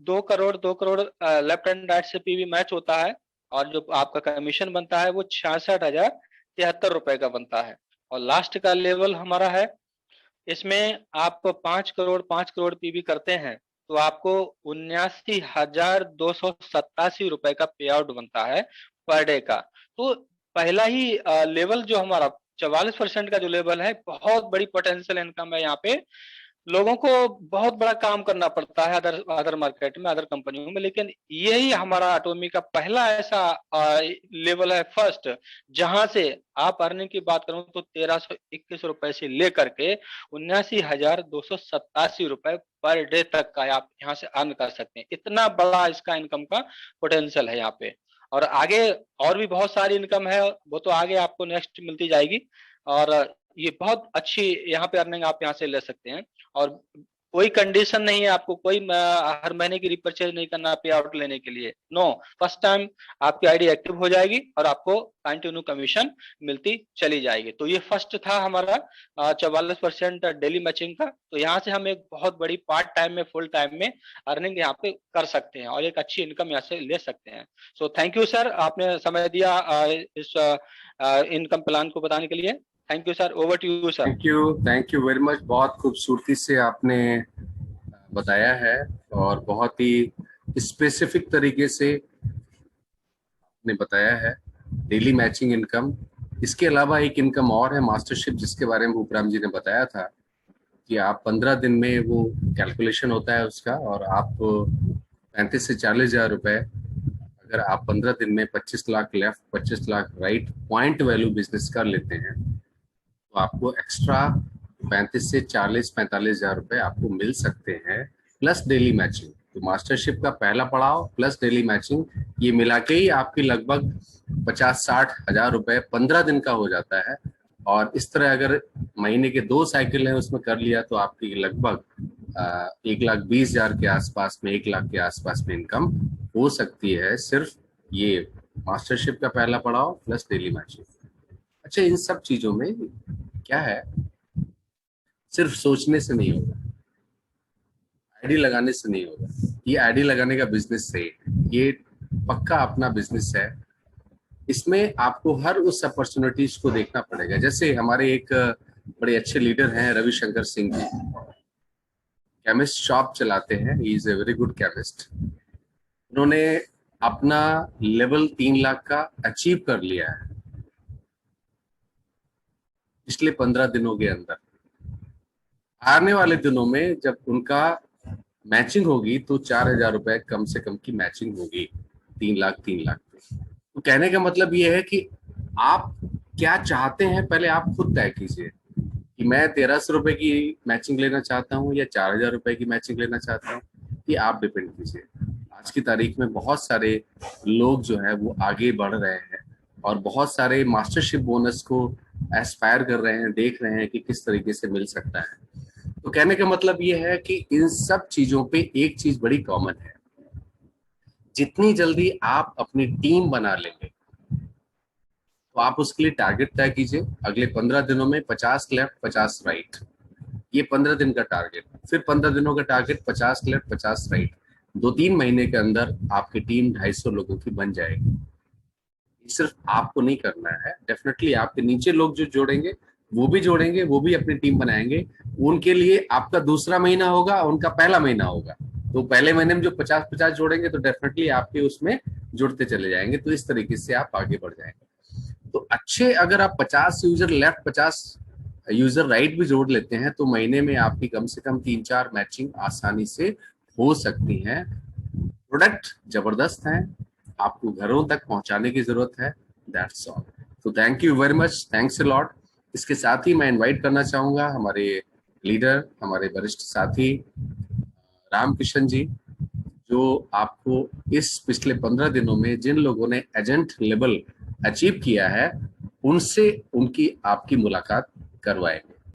2 करोड़ लेफ्ट एंड राइट से पीवी मैच होता है, और जो आपका कमीशन बनता है वो 66,073 रुपए का बनता है। और लास्ट का लेवल हमारा है, इसमें आप 5 करोड़ पीवी करते हैं तो आपको 79,287 रुपए का पे आउट बनता है पर डे का। तो पहला ही लेवल जो हमारा 44% का जो लेवल है, बहुत बड़ी पोटेंशियल इनकम है। यहाँ पे लोगों को बहुत बड़ा काम करना पड़ता है अदर मार्केट में, अदर कंपनियों में, लेकिन यही हमारा एटॉमी का पहला ऐसा लेवल है फर्स्ट, जहां से आप अर्निंग की बात करूं तो 1321 रुपए से लेकर के 79,287 रुपए पर डे तक का आप यहाँ से अर्न कर सकते हैं। इतना बड़ा इसका इनकम का पोटेंशियल है यहाँ पे। और आगे और भी बहुत सारी इनकम है, वो तो आगे आपको नेक्स्ट मिलती जाएगी। और ये बहुत अच्छी यहाँ पे अर्निंग आप यहाँ से ले सकते हैं। और कोई कंडीशन नहीं है, आपको कोई हर महीने की रिपर्चेज नहीं करना पे आउट लेने के लिए। नो, फर्स्ट टाइम आपकी आईडी एक्टिव हो जाएगी और आपको कंटिन्यू कमीशन मिलती चली जाएगी। तो ये फर्स्ट था हमारा 44% डेली मैचिंग का। तो यहाँ से हम एक बहुत बड़ी पार्ट टाइम में, फुल टाइम में अर्निंग यहाँ पे कर सकते हैं और एक अच्छी इनकम यहाँ से ले सकते हैं। सो थैंक यू सर, आपने समय दिया इस इनकम प्लान को बताने के लिए। Thank you sir, over to you sir. Thank you very much. बहुत खूबसूरती से आपने बताया है और बहुत ही स्पेसिफिक तरीके से आपने बताया है डेली मैचिंग इनकम। इसके अलावा एक इनकम और है मास्टरशिप, जिसके बारे में भूपराम जी ने बताया था कि आप 15 दिन में वो कैलकुलेशन होता है उसका, और आप 35 से 40 हजार रुपए अगर आप 15 दिन में 25 lakh left 25 lakh right point value business कर लेते हैं तो आपको एक्स्ट्रा 35 से 40-45 हजार रुपए आपको मिल सकते हैं, प्लस डेली मैचिंग। तो मास्टरशिप का पहला पड़ाव प्लस डेली मैचिंग, ये मिला के ही आपकी लगभग 50-60 हजार रुपए 15 दिन का हो जाता है। और इस तरह अगर महीने के 2 साइकिल हैं उसमें कर लिया तो आपकी लगभग 1,20,000 के आसपास में, 1 लाख के आसपास में इनकम हो सकती है, सिर्फ ये मास्टरशिप का पहला पड़ाव प्लस डेली मैचिंग। अच्छा, इन सब चीजों में क्या है, सिर्फ सोचने से नहीं होगा, आईडी लगाने से नहीं होगा। ये आईडी लगाने का बिजनेस है, ये पक्का अपना बिजनेस है। इसमें आपको हर उस अपॉर्चुनिटीज को देखना पड़ेगा। जैसे हमारे एक बड़े अच्छे लीडर हैं रविशंकर सिंह जी, केमिस्ट शॉप चलाते हैं, he is a very good chemist. उन्होंने अपना लेवल 3 लाख का अचीव कर लिया है पिछले 15 दिनों के अंदर। आने वाले दिनों में जब उनका मैचिंग होगी तो 4,000 रुपए कम से कम की मैचिंग होगी 3 लाख पे। तो कहने का मतलब ये है कि आप क्या चाहते हैं पहले आप खुद तय कीजिए कि मैं 1,300 रुपए की मैचिंग लेना चाहता हूँ या 4,000 रुपए की मैचिंग लेना चाहता हूँ, ये आप डिपेंड कीजिए। आज की तारीख में बहुत सारे लोग जो है वो आगे बढ़ रहे हैं और बहुत सारे मास्टरशिप बोनस को एस्पायर कर रहे हैं, देख रहे हैं कि किस तरीके से मिल सकता है। तो कहने का मतलब ये है कि इन सब चीजों पे एक चीज बड़ी कॉमन है, जितनी जल्दी आप अपनी टीम बना लेंगे तो आप उसके लिए टारगेट तय कीजिए। अगले 15 दिनों में 50 लेफ्ट 50 राइट, ये 15 दिन का टारगेट। फिर 15 दिनों का टारगेट 50 लेफ्ट 50 राइट। 2-3 महीने के अंदर आपकी टीम 250 लोगों की बन जाएगी। सिर्फ आपको नहीं करना है, डेफिनेटली आपके नीचे लोग जो जोड़ेंगे वो भी अपनी टीम बनाएंगे। उनके लिए आपका दूसरा महीना होगा, उनका पहला महीना होगा। तो पहले महीने में जो 50-50 जोड़ेंगे तो डेफिनेटली आपके उसमें जुड़ते चले जाएंगे। तो इस तरीके से आप आगे बढ़ जाएंगे। तो अच्छे अगर आप 50 यूजर लेफ्ट 50 यूजर राइट भी जोड़ लेते हैं तो महीने में आपकी कम से कम 3-4 मैचिंग आसानी से हो सकती हैं। प्रोडक्ट जबरदस्त है, आपको घरों तक पहुंचाने की जरूरत है, दैट्स ऑल। तो thank you very much, thanks a lot. इसके साथ ही मैं इनवाइट करना चाहूंगा हमारे लीडर, हमारे वरिष्ठ साथी रामकिशन जी, जो आपको इस पिछले 15 दिनों में जिन लोगों ने एजेंट लेवल अचीव किया है उनसे उनकी आपकी मुलाकात करवाएंगे।